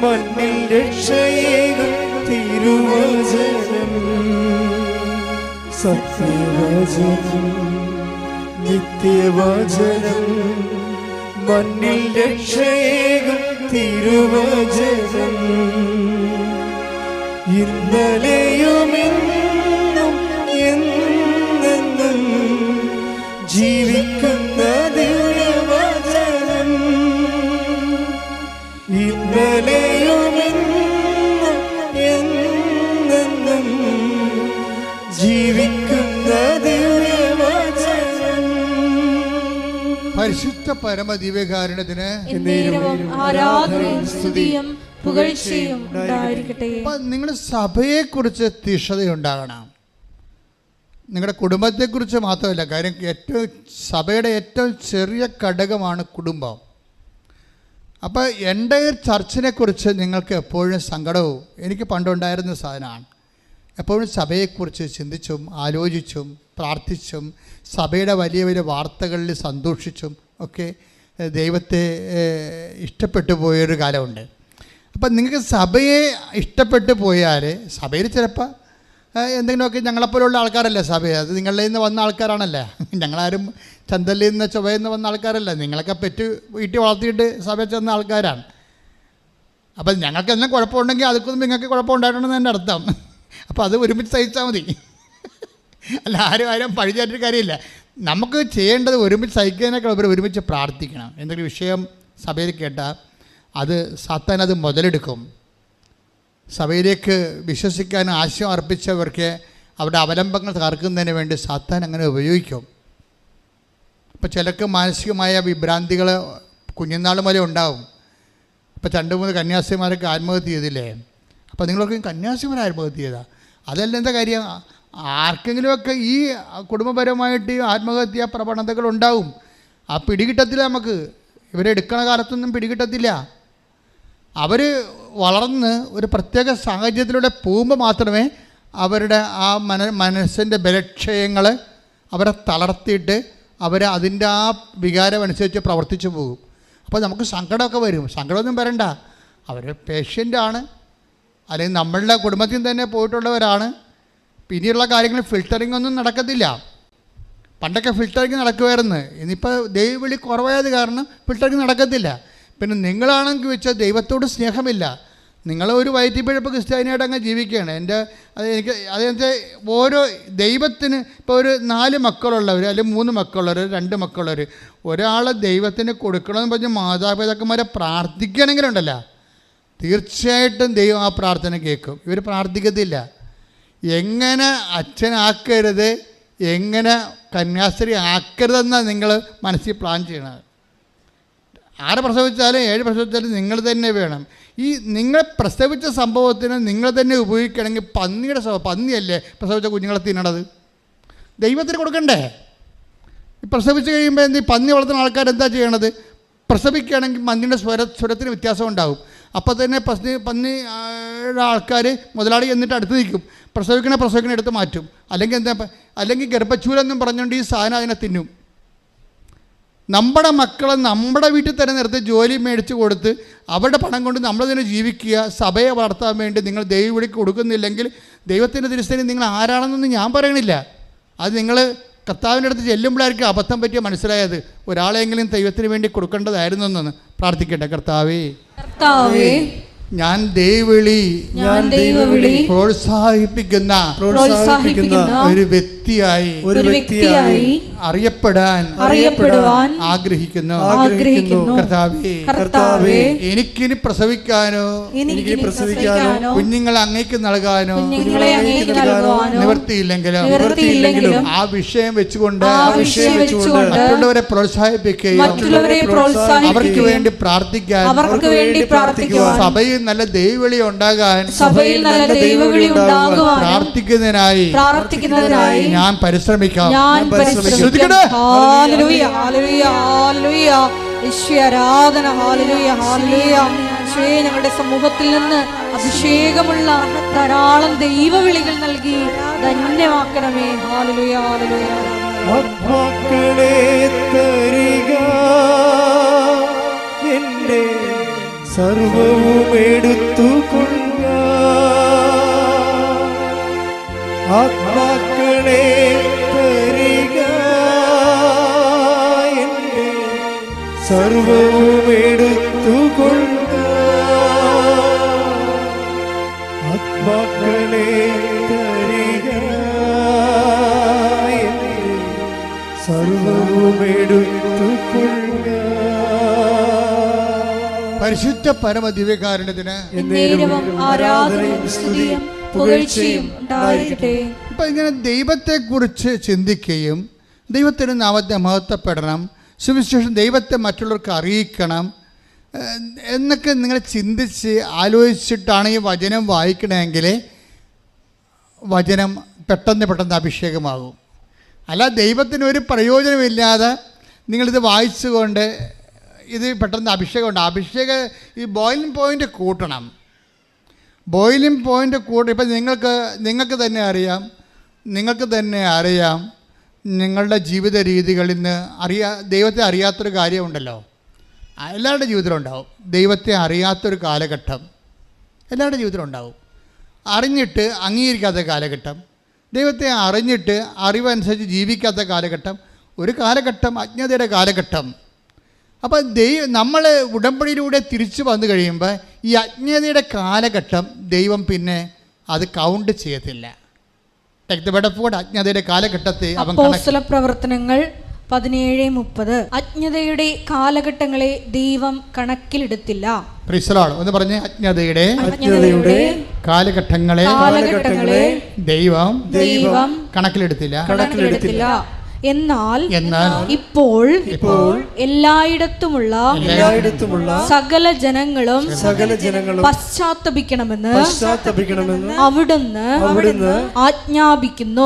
മണ്ണിൽ രക്ഷയേകും തിരുവചനം. സത്യവചനം, നിത്യവചനം, മണ്ണിൽ രക്ഷയേകും തിരുവചനം. ഇന്നലെയുമെന്നും എന്നെന്നും ജീവിക്കുന്ന ദിവ്യവചനം. ഇന്നലെയുമെന്നും എന്നെന്നും ജീവിക്കുന്ന ദിവ്യവചനം. പരിശുദ്ധ പരമദിവ്യകാരുണ്യത്തിന് ആരാധനയും സ്തുതിയും പുകഴ്ചയും ഉണ്ടായിരിക്കട്ടെ. നിങ്ങൾ സഭയെക്കുറിച്ച് തീഷ്ണതയുണ്ടാകണം. നിങ്ങളുടെ കുടുംബത്തെക്കുറിച്ച് മാത്രമല്ല. കാര്യം സഭയുടെ ഏറ്റവും ചെറിയ ഘടകമാണ് കുടുംബം. അപ്പോൾ എൻ്റെ ചർച്ചിനെക്കുറിച്ച് നിങ്ങൾക്ക് എപ്പോഴും സങ്കടവും എനിക്ക് പണ്ടുണ്ടായിരുന്ന സാധനമാണ്. എപ്പോഴും സഭയെക്കുറിച്ച് ചിന്തിച്ചും ആലോചിച്ചും പ്രാർത്ഥിച്ചും സഭയുടെ വലിയ വലിയ വാർത്തകളിൽ സന്തോഷിച്ചും ഒക്കെ ദൈവത്തെ ഇഷ്ടപ്പെട്ടു പോയൊരു കാലമുണ്ട്. അപ്പം നിങ്ങൾക്ക് സഭയെ ഇഷ്ടപ്പെട്ടു പോയാൽ സഭയിൽ ചിലപ്പോൾ എന്തെങ്കിലുമൊക്കെ ഞങ്ങളെപ്പോലുള്ള ആൾക്കാരല്ലേ സഭയെ, അത് നിങ്ങളിൽ നിന്ന് വന്ന ആൾക്കാരാണല്ലേ. ഞങ്ങളാരും ചന്തലിൽ നിന്ന് ചൊവ്വയിൽ നിന്ന് വന്ന ആൾക്കാരല്ല. നിങ്ങളൊക്കെ പെറ്റ് വീട്ടിൽ വളർത്തിയിട്ട് സഭയിൽ ചെന്ന ആൾക്കാരാണ്. അപ്പം ഞങ്ങൾക്ക് എന്തെങ്കിലും കുഴപ്പമുണ്ടെങ്കിൽ അതൊക്കൊന്നും നിങ്ങൾക്ക് കുഴപ്പമുണ്ടായിട്ടുണ്ടെന്ന് എൻ്റെ അർത്ഥം. അപ്പോൾ അത് ഒരുമിച്ച് സഹിച്ചാൽ മതി. അല്ല, ആരും പഴിചാറ്റൊരു കാര്യമില്ല. നമുക്ക് ചെയ്യേണ്ടത് ഒരുമിച്ച് സഹിക്കുന്നതിനേക്കാൾ ഒരുമിച്ച് പ്രാർത്ഥിക്കണം. എന്തെങ്കിലും വിഷയം സഭയിൽ കേട്ടാൽ അത് സാത്താൻ അത് മുതലെടുക്കും. സഭയിലേക്ക് വിശ്വസിക്കാൻ ആശയം അർപ്പിച്ചവർക്ക് അവരുടെ അവലംബങ്ങൾ തകർക്കുന്നതിന് വേണ്ടി സാത്താൻ അങ്ങനെ ഉപയോഗിക്കും. ഇപ്പോൾ ചിലർക്ക് മാനസികമായ വിഭ്രാന്തികൾ കുഞ്ഞുനാൾ മുതലേ ഉണ്ടാവും. ഇപ്പോൾ 2-3 കന്യാസിമാരൊക്കെ ആത്മഹത്യ ചെയ്തില്ലേ? അപ്പോൾ നിങ്ങളൊക്കെ കന്യാസിമാർ ആത്മഹത്യ ചെയ്താൽ അതല്ല എന്താ കാര്യം? ആർക്കെങ്കിലുമൊക്കെ ഈ കുടുംബപരമായിട്ട് ആത്മഹത്യാ പ്രവണതകൾ ഉണ്ടാവും. ആ പിടികിട്ടത്തില്ല. നമുക്ക് ഇവരെ എടുക്കണ കാലത്തൊന്നും പിടികിട്ടത്തില്ല. അവർ വളർന്ന് ഒരു പ്രത്യേക സാഹചര്യത്തിലൂടെ പോകുമ്പോൾ മാത്രമേ അവരുടെ ആ മനസ്സിൻ്റെ ബലക്ഷയങ്ങൾ അവരെ തളർത്തിയിട്ട് അവർ അതിൻ്റെ ആ വികാരം അനുസരിച്ച് പ്രവർത്തിച്ചു പോകും. അപ്പോൾ നമുക്ക് സങ്കടമൊക്കെ വരും. സങ്കടമൊന്നും വരണ്ട. അവർ പേഷ്യൻ്റാണ്, അല്ലെങ്കിൽ നമ്മളുടെ കുടുംബത്തിൽ തന്നെ പോയിട്ടുള്ളവരാണ്. പിന്നെയുള്ള കാര്യങ്ങൾ ഫിൽറ്ററിംഗ് ഒന്നും നടക്കത്തില്ല. പണ്ടൊക്കെ ഫിൽറ്ററിങ് നടക്കുമായിരുന്നു. ഇന്നിപ്പോൾ ദൈവവിളി കുറവായത് കാരണം ഫിൽറ്ററിങ് നടക്കത്തില്ല. പിന്നെ നിങ്ങളാണെങ്കിൽ വെച്ചാൽ ദൈവത്തോട് സ്നേഹമില്ല. നിങ്ങളൊരു വയറ്റിപ്പിഴപ്പ് ക്രിസ്ത്യാനിയായിട്ട് അങ്ങ് ജീവിക്കുകയാണ്. അതെനിക്ക് ഓരോ ദൈവത്തിന് ഇപ്പോൾ ഒരു 4 മക്കളുള്ളവർ അല്ലെങ്കിൽ 3 മക്കളുള്ളവർ 2 മക്കളുള്ളവർ ഒരാളെ ദൈവത്തിന് കൊടുക്കണമെന്ന് പറഞ്ഞ് മാതാപിതാക്കന്മാരെ പ്രാർത്ഥിക്കുകയാണെങ്കിലുണ്ടല്ലോ, തീർച്ചയായിട്ടും ദൈവം ആ പ്രാർത്ഥന കേൾക്കും. ഇവർ പ്രാർത്ഥിക്കത്തില്ല. എങ്ങനെ അച്ഛനാക്കരുത്, എങ്ങനെ കന്യാസ്ത്രീ ആക്കരുതെന്നാണ് നിങ്ങൾ മനസ്സിൽ പ്ലാൻ ചെയ്യണത്. 6 പ്രസവിച്ചാലും 7 പ്രസവിച്ചാലും നിങ്ങൾ തന്നെ വേണം. ഈ നിങ്ങൾ പ്രസവിച്ച സംഭവത്തിന് നിങ്ങൾ തന്നെ ഉപയോഗിക്കണമെങ്കിൽ പന്നിയല്ലേ പ്രസവിച്ച കുഞ്ഞുങ്ങളെ തിന്നണത്? ദൈവത്തിന് കൊടുക്കണ്ടേ? പ്രസവിച്ച് കഴിയുമ്പോൾ എന്ത് പന്നി വളർത്തുന്ന ആൾക്കാർ എന്താ ചെയ്യണത്? പ്രസവിക്കുകയാണെങ്കിൽ പന്നിയുടെ സ്വരത്തിന് വ്യത്യാസം ഉണ്ടാകും. അപ്പോൾ തന്നെ പന്നിയുടെ ആൾക്കാർ മുതലാളി എന്നിട്ട് അടുത്ത് നിൽക്കും. പ്രസവിക്കണ എടുത്ത് മാറ്റും. അല്ലെങ്കിൽ ഗർഭച്ചൂലെന്നും പറഞ്ഞുകൊണ്ട് ഈ സാധനം അതിനെ തിന്നും. നമ്മുടെ മക്കളെ നമ്മുടെ വീട്ടിൽ തന്നെ നിർത്തി ജോലി മേടിച്ച് കൊടുത്ത് അവരുടെ പണം കൊണ്ട് നമ്മൾ തന്നെ ജീവിക്കുക. സഭയെ വളർത്താൻ വേണ്ടി നിങ്ങൾ ദൈവവിളിക്ക് കൊടുക്കുന്നില്ലെങ്കിൽ ദൈവത്തിൻ്റെ തിരുസേന നിങ്ങൾ ആരാണെന്നൊന്നും ഞാൻ പറയണില്ല. അത് നിങ്ങൾ കർത്താവിൻ്റെ അടുത്ത് ചെല്ലുമ്പോഴായിരിക്കും അബദ്ധം പറ്റിയ മനസ്സിലായത്. ഒരാളെങ്കിലും ദൈവത്തിന് വേണ്ടി കൊടുക്കേണ്ടതായിരുന്നു എന്നൊന്ന് പ്രാർത്ഥിക്കട്ടെ. കർത്താവേ, ഞാൻ ദൈവവിളി പ്രോത്സാഹിപ്പിക്കുന്ന ഒരു വ്യക്തിയായി അറിയപ്പെടാൻ ആഗ്രഹിക്കുന്നു. കർത്താവേ, എനിക്കിനി പ്രസവിക്കാനോ കുഞ്ഞുങ്ങളെ അങ്ങേക്ക് നൽകാനോ നിവൃത്തിയില്ലെങ്കിലും ആ വിഷയം വെച്ചുകൊണ്ട് മറ്റുള്ളവരെ പ്രോത്സാഹിപ്പിക്കുകയും അവർക്ക് വേണ്ടി പ്രാർത്ഥിക്കാൻ സഭയിൽ നല്ല ദൈവവിളി ഉണ്ടാകാൻ പ്രാർത്ഥിക്കുന്നതിനായി ഞാൻ പരിശ്രമിക്കാം. ഞങ്ങളുടെ സമൂഹത്തിൽ നിന്ന് അഭിഷേകമുള്ള ധാരാളം ദൈവവിളികൾ നൽകി ധന്യമാക്കണമേ. Hallelujah, hallelujah. മക്കളെ തരിക, എന്റെ സർവവും എടുത്തുകൊള്ളുക. ആത്മാക്കളെ തരിക, എന്റെ സർവവും എടുത്തുകൊള്ളുക. ആത്മാക്കളെ തരിക, എന്റെ സർവവും എടുത്തുകൊള്ളുക. പരിശുദ്ധ പരമ ദിവ്യകാരുണ്യത്തിന് ഇപ്പം ഇങ്ങനെ ദൈവത്തെക്കുറിച്ച് ചിന്തിക്കുകയും ദൈവത്തിൻ്റെ നാമത്തെ മഹത്വപ്പെടണം, സുവിശേഷം ദൈവത്തെ മറ്റുള്ളവർക്ക് അറിയിക്കണം എന്നൊക്കെ നിങ്ങൾ ചിന്തിച്ച് ആലോചിച്ചിട്ടാണ് ഈ വചനം വായിക്കണമെങ്കിൽ വചനം പെട്ടെന്ന് അഭിഷേകമാകും. അല്ല ദൈവത്തിന് ഒരു പ്രയോജനമില്ലാതെ നിങ്ങളിത് വായിച്ചുകൊണ്ട് ഇത് പെട്ടെന്ന് അഭിഷേകം ഈ ബോയിലിംഗ് പോയിൻ്റ് കൂട്ടണം. ബോയിലിംഗ് പോയിൻ്റ് ഇപ്പം നിങ്ങൾക്ക് തന്നെ അറിയാം നിങ്ങളുടെ ജീവിത രീതികളിൽ നിന്ന് ദൈവത്തെ അറിയാത്തൊരു കാര്യമുണ്ടല്ലോ. എല്ലാവരുടെ ജീവിതത്തിലും ഉണ്ടാവും. ദൈവത്തെ അറിയാത്തൊരു കാലഘട്ടം എല്ലാവരുടെ ജീവിതത്തിലും ഉണ്ടാവും. അറിഞ്ഞിട്ട് അംഗീകരിക്കാത്ത കാലഘട്ടം, ദൈവത്തെ അറിഞ്ഞിട്ട് അറിവനുസരിച്ച് ജീവിക്കാത്ത കാലഘട്ടം, ഒരു കാലഘട്ടം അജ്ഞതയുടെ കാലഘട്ടം. അപ്പോൾ നമ്മൾ ഉടമ്പടിയിലൂടെ തിരിച്ചു വന്നു കഴിയുമ്പോൾ ഈ അജ്ഞതയുടെ കാലഘട്ടം ദൈവം പിന്നെ അത് കൗണ്ട് ചെയ്യത്തില്ല. അജ്ഞതയുടെ കാലഘട്ടത്തെ അപ്പോസ്തല പ്രവർത്തനങ്ങൾ 17:30. അജ്ഞതയുടെ കാലഘട്ടങ്ങളെ ദൈവം കണക്കിലെടുത്തില്ല. ഒന്ന് പറഞ്ഞേ, അജ്ഞതയുടെ കാലഘട്ടങ്ങളെ ദൈവം കണക്കിലെടുത്തില്ല. എന്നാൽ ഇപ്പോൾ എല്ലായിടത്തുമുള്ള സകല ജനങ്ങളും പശ്ചാത്തപിക്കണമെന്ന് അവിടുന്ന് ആജ്ഞാപിക്കുന്നു.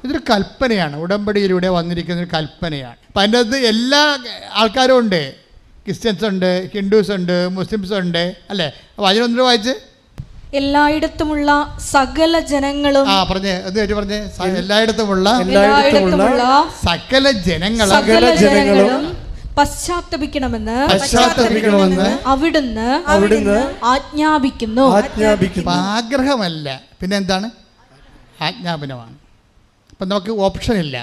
ഇതൊരു കൽപ്പനയാണ്, ഉടമ്പടിയിലൂടെ വന്നിരിക്കുന്ന ഒരു കൽപ്പനയാണ്. അപ്പം അതിൻ്റെ അകത്ത് എല്ലാ ആൾക്കാരും ഉണ്ട്. ക്രിസ്ത്യൻസ് ഉണ്ട്, ഹിന്ദുസ് ഉണ്ട്, മുസ്ലിംസ് ഉണ്ട്, അല്ലേ? അപ്പോൾ അതിനൊന്നും വായിച്ച് എല്ലായിടത്തുമുള്ള സകല ജനങ്ങളും പറഞ്ഞേ എല്ലായിടത്തുമുള്ള സകല ജനങ്ങളും പശ്ചാത്തപിക്കണമെന്ന് അവിടുന്ന് ആജ്ഞാപിക്കുന്നു. ആഗ്രഹമല്ല, പിന്നെ എന്താണ്? ആജ്ഞാപനമാണ്. അപ്പം നമുക്ക് ഓപ്ഷൻ ഇല്ല.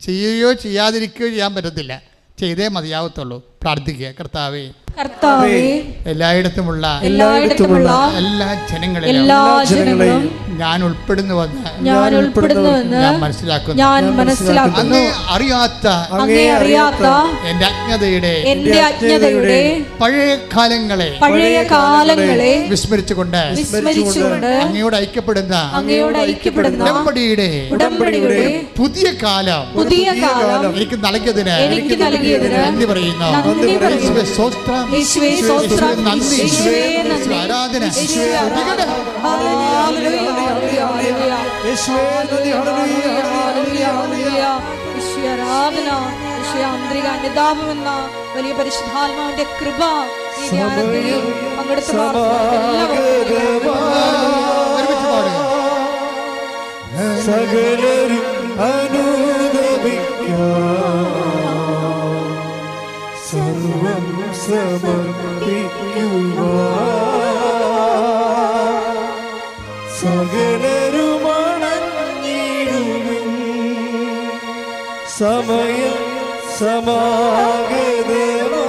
ചെയ്യുകയോ ചെയ്യാതിരിക്കുകയോ ചെയ്യാൻ പറ്റത്തില്ല. ചെയ്തേ മതിയാവത്തുള്ളൂ. പ്രാർത്ഥിക്കുക, കർത്താവേ എല്ലായിടത്തുമുള്ള എല്ലാ ജനങ്ങളിലും ഞാൻ ഉൾപ്പെടുന്നുവെന്ന് ഞാൻ മനസ്സിലാക്കുന്നു. അങ്ങേ അറിയാത്ത എന്റെ അജ്ഞതയുടെ പഴയ കാലങ്ങളെ വിസ്മരിച്ചുകൊണ്ട് അങ്ങയോട് ഐക്യപ്പെടുന്ന ഉടമ്പടിയുടെ പുതിയ കാലം എനിക്ക് നൽകിയതിന് നന്ദി പറയുന്നു. ആരാധന ആന്തരിക അനുതാപം എന്ന വലിയ പരിശുദ്ധാത്മാവിന്റെ കൃപ ഈ ധ്യാനത്തിൽ പങ്കെടുത്ത് സകലരും സർവം സമർപ്പിക്കുക. സകലരുമണഞ്ഞിടുവിൻ സമയം സമാഗതമാ.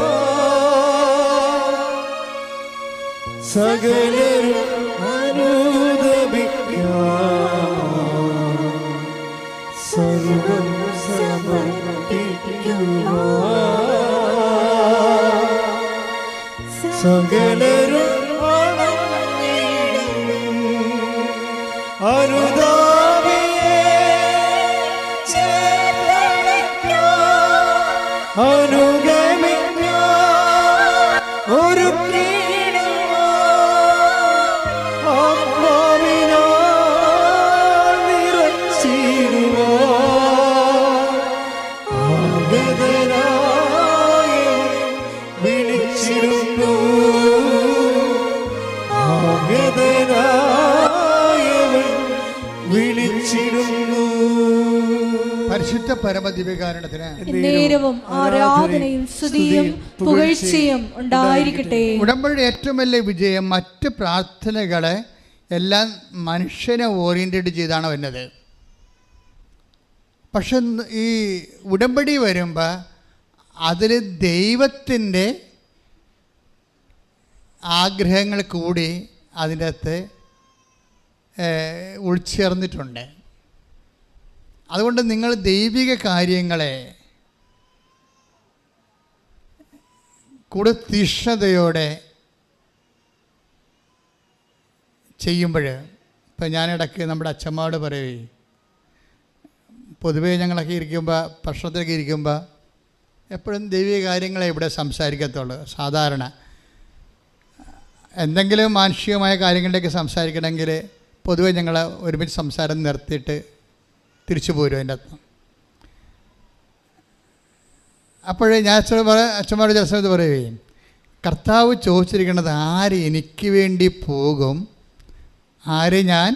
സകലരും അനുദപിക്കാം, സർവം സമർപ്പിക്കുക. സകലരും അനുദാപിയെ അനുഗമിക്ക ഒരു ആത്മാവിനാൽ നിറച്ചിടുക. ആഗതനായി വിളിച്ചിടുന്നു, പരിശുദ്ധ പരമദിവ്യകാരുണ്യത്തിന് നേരവും ആരാധനയും സ്തുതിയും പുകഴ്ചയും ഉണ്ടായിരിക്കട്ടെ. ഉടമ്പടിയുടെ ഏറ്റവും വലിയ വിജയം മറ്റ് പ്രാർത്ഥനകളെ എല്ലാം മനുഷ്യനെ ഓറിയൻറ്റഡ് ചെയ്താണ് വരുന്നത്. പക്ഷെ ഈ ഉടമ്പടി വരുമ്പോൾ അതിൽ ദൈവത്തിൻ്റെ ആഗ്രഹങ്ങൾ കൂടി അതിൻ്റെ അകത്ത് ഉൾച്ചേർന്നിട്ടുണ്ട്. അതുകൊണ്ട് നിങ്ങൾ ദൈവിക കാര്യങ്ങളെ കൂടുതൽ തീക്ഷ്ണതയോടെ ചെയ്യുമ്പോൾ, ഇപ്പം ഞാനിടയ്ക്ക് നമ്മുടെ അച്ഛന്മാരോട് പറയുകയെ, പൊതുവേ ഞങ്ങളൊക്കെ ഇരിക്കുമ്പോൾ ഭക്ഷണത്തിലൊക്കെ ഇരിക്കുമ്പോൾ എപ്പോഴും ദൈവിക കാര്യങ്ങളെ ഇവിടെ സംസാരിക്കത്തുള്ളൂ. സാധാരണ എന്തെങ്കിലും മാനുഷികമായ കാര്യങ്ങളിലേക്ക് സംസാരിക്കണമെങ്കിൽ പൊതുവെ ഞങ്ങൾ ഒരുമിച്ച് സംസാരം നിർത്തിയിട്ട് തിരിച്ചു പോരും അതിൻ്റെ അകത്ത്. അപ്പോഴേ ഞാൻ അച്ഛന്മാരോട് ചില സമയത്ത് പറയുകയും, കർത്താവ് ചോദിച്ചിരിക്കുന്നത് ആര് എനിക്ക് വേണ്ടി പോകും, ആരെ ഞാൻ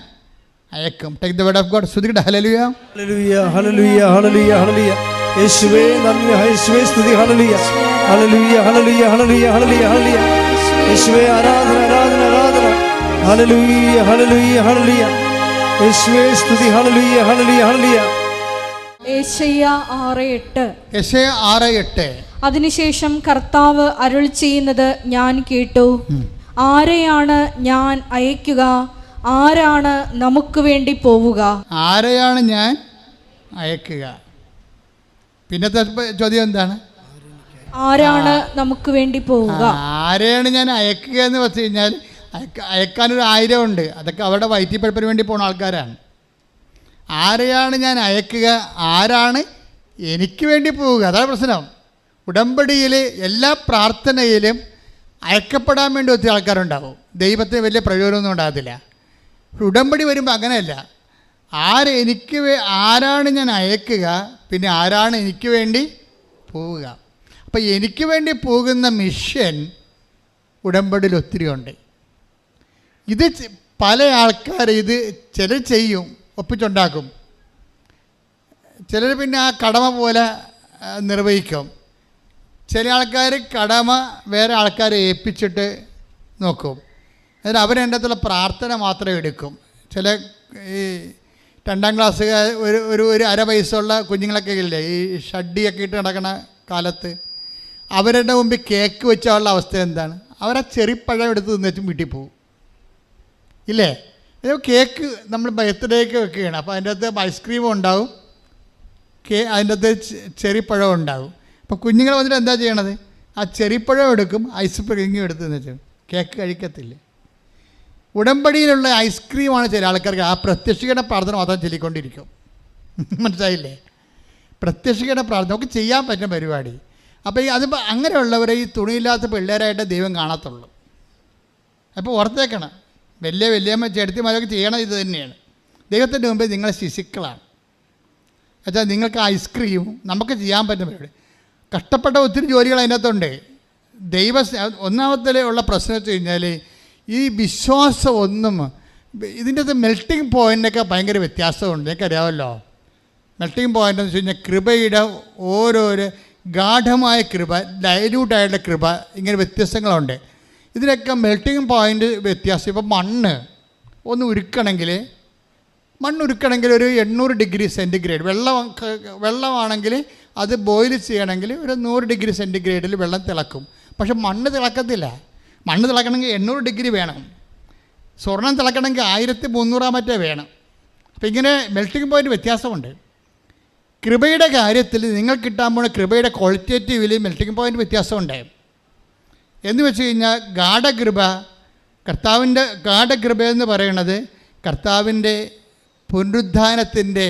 അയക്കും. Take the word of God. സ്തുതിക്കട്ടെ. ഹല്ലേലൂയ, ഹല്ലേലൂയ, ഹല്ലേലൂയ, ഹല്ലേലൂയ, ഹല്ലേലൂയ. യേശുവേ നന്ദി, യേശുവേ സ്തുതി. ഹല്ലേലൂയ, ഹല്ലേലൂയ, ഹല്ലേലൂയ, ഹല്ലേലൂയ, ഹല്ലേലൂയ, ഹല്ലേലൂയ. യേശുവേ ആരാധന, ആരാധന, ആരാധന. ഹല്ലേലൂയ, ഹല്ലേലൂയ, ഹല്ലേലൂയ. യേശുവേ സ്തുതി. ഹല്ലേലൂയ, ഹല്ലേലൂയ, ഹല്ലേലൂയ. യെശയ്യാ 6:8. യെശയ്യാ 6:8. അതിനുശേഷം കർത്താവ് അരുളി ചെയ്യുന്നത് ഞാൻ കേട്ടു. ആരെയാണ് ഞാൻ അയക്കുക? ആരാണ് നമുക്ക് വേണ്ടി പോവുക? ആരെയാണ് ഞാൻ അയക്കുക? പിന്നത്തെ ചോദ്യം എന്താണ്? ആരാണ് നമുക്ക് വേണ്ടി പോവുക? ആരെയാണ് ഞാൻ അയക്കുക എന്ന് വെച്ച് കഴിഞ്ഞാൽ അയക്കാനൊരു 1000 ഉണ്ട്. അതൊക്കെ അവരുടെ വയറ്റിപ്പഴപ്പിന് വേണ്ടി പോകുന്ന ആൾക്കാരാണ്. ആരെയാണ് ഞാൻ അയക്കുക? ആരാണ് എനിക്ക് വേണ്ടി പോവുക? അതാണ് പ്രശ്നം. ഉടമ്പടിയിൽ എല്ലാ പ്രാർത്ഥനയിലും അയക്കപ്പെടാൻ വേണ്ടി ഒത്തിരി ആൾക്കാരുണ്ടാവും. ദൈവത്തിന് വലിയ പ്രയോജനമൊന്നും ഉണ്ടാകത്തില്ല. ഉടമ്പടി വരുമ്പോൾ അങ്ങനെയല്ല. ആരാണ് ഞാൻ അയക്കുക, പിന്നെ ആരാണ് എനിക്ക് വേണ്ടി പോവുക. അപ്പം എനിക്ക് വേണ്ടി പോകുന്ന മിഷൻ ഉടമ്പടിയിൽ ഒത്തിരി ഉണ്ട്. ഇത് പല ആൾക്കാർ ചിലർ ചെയ്യും, ഒപ്പിച്ചുണ്ടാക്കും. ചിലർ പിന്നെ ആ കടമ പോലെ നിർവഹിക്കും. ചില ആൾക്കാർ കടമ വേറെ ആൾക്കാരെ ഏൽപ്പിച്ചിട്ട് നോക്കും. എന്നിട്ട് അവരതിൻ്റെ അകത്തുള്ള പ്രാർത്ഥന മാത്രം എടുക്കും. ചില ഈ 2ാം ക്ലാസ്സുകാർ ഒരു 1/2 വയസ്സുള്ള കുഞ്ഞുങ്ങളൊക്കെ ഇല്ലേ, ഈ ഷഡ്ഡിയൊക്കെ ഇട്ട് നടക്കുന്ന കാലത്ത് അവരുടെ മുമ്പിൽ കേക്ക് വെച്ചുള്ള അവസ്ഥ എന്താണ്? അവരാ ചെറിപ്പഴം എടുത്ത് തിന്നിട്ടും വീട്ടിൽ പോകും ഇല്ലേ? കേക്ക് നമ്മൾ ബർത്ത്ഡേക്ക് വെക്കുകയാണ്. അപ്പോൾ അതിൻ്റെ അകത്ത് ഐസ്ക്രീമും ഉണ്ടാവും, അതിൻ്റെ അകത്ത് ചെറിപ്പഴം ഉണ്ടാവും. അപ്പോൾ കുഞ്ഞുങ്ങൾ വന്നിട്ട് എന്താ ചെയ്യണത്? ആ ചെറിപ്പഴം എടുക്കും, ഐസ്ക്രീമും എടുത്ത് തിന്നിട്ടും കേക്ക് കഴിക്കത്തില്ല. ഉടമ്പടിയിലുള്ള ഐസ്ക്രീമാണ് ചില ആൾക്കാർക്ക്. ആ പ്രത്യക്ഷീകരണ പ്രാർത്ഥന മാത്രം ചൊല്ലിക്കൊണ്ടിരിക്കും. മനസ്സിലായില്ലേ? പ്രത്യക്ഷീകരണ പ്രാർത്ഥന നമുക്ക് ചെയ്യാൻ പറ്റുന്ന പരിപാടി. അപ്പോൾ അതിപ്പോൾ അങ്ങനെയുള്ളവരെ ഈ തുണിയില്ലാത്ത പിള്ളേരായിട്ട് ദൈവം കാണത്തുള്ളൂ. അപ്പോൾ ഓർത്തേക്കണം, വലിയമ്മ ചെടുത്തിമാരൊക്കെ ചെയ്യണം ഇത് തന്നെയാണ്. ദൈവത്തിൻ്റെ മുമ്പിൽ നിങ്ങൾ ശിശുക്കളാണ്. എന്നുവെച്ചാൽ നിങ്ങൾക്ക് ഐസ്ക്രീമും നമുക്ക് ചെയ്യാൻ പറ്റുന്ന പരിപാടി. കഷ്ടപ്പെട്ട ഒത്തിരി ജോലികൾ അതിനകത്തുണ്ട്. ഒന്നാമത്തിലുള്ള പ്രശ്നം വെച്ച് കഴിഞ്ഞാൽ ഈ വിശ്വാസം ഇതിൻ്റെ അകത്ത് മെൽറ്റിംഗ് പോയിൻ്റൊക്കെ ഭയങ്കര വ്യത്യാസമുണ്ട്. എനിക്കറിയാമല്ലോ. മെൽറ്റിംഗ് പോയിൻ്റ് എന്ന് വെച്ച് കഴിഞ്ഞാൽ കൃപയുടെ ഓരോരോ ഗാഠമായ കൃപ, ഡൈല്യൂട്ടായിട്ടുള്ള കൃപ, ഇങ്ങനെ വ്യത്യാസങ്ങളുണ്ട്. ഇതിനൊക്കെ മെൽറ്റിംഗ് പോയിൻ്റ് വ്യത്യാസം. ഇപ്പോൾ മണ്ണ് ഉരുക്കണമെങ്കിൽ ഒരു 800 ഡിഗ്രി സെൻറ്റിഗ്രേഡ് വെള്ളമാണെങ്കിൽ അത് ബോയിൽ ചെയ്യണമെങ്കിൽ ഒരു 100 ഡിഗ്രി സെൻറ്റിഗ്രേഡിൽ വെള്ളം തിളക്കും. പക്ഷെ മണ്ണ് തിളക്കത്തില്ല. മണ്ണ് തിളക്കണമെങ്കിൽ 800 ഡിഗ്രി വേണം. സ്വർണം തിളക്കണമെങ്കിൽ 1300 മറ്റേ വേണം. അപ്പോൾ ഇങ്ങനെ മെൽറ്റിംഗ് പോയിൻ്റ് വ്യത്യാസമുണ്ട്. കൃപയുടെ കാര്യത്തിൽ നിങ്ങൾ കിട്ടാൻ പോകുന്ന കൃപയുടെ ക്വാളിറ്റേറ്റീവിൽ മെൽറ്റിംഗ് പോയിൻ്റ് വ്യത്യാസമുണ്ട്. എന്ന് വെച്ച് കഴിഞ്ഞാൽ കർത്താവിൻ്റെ ഗാഠകൃപ എന്ന് പറയുന്നത് കർത്താവിൻ്റെ പുനരുദ്ധാനത്തിൻ്റെ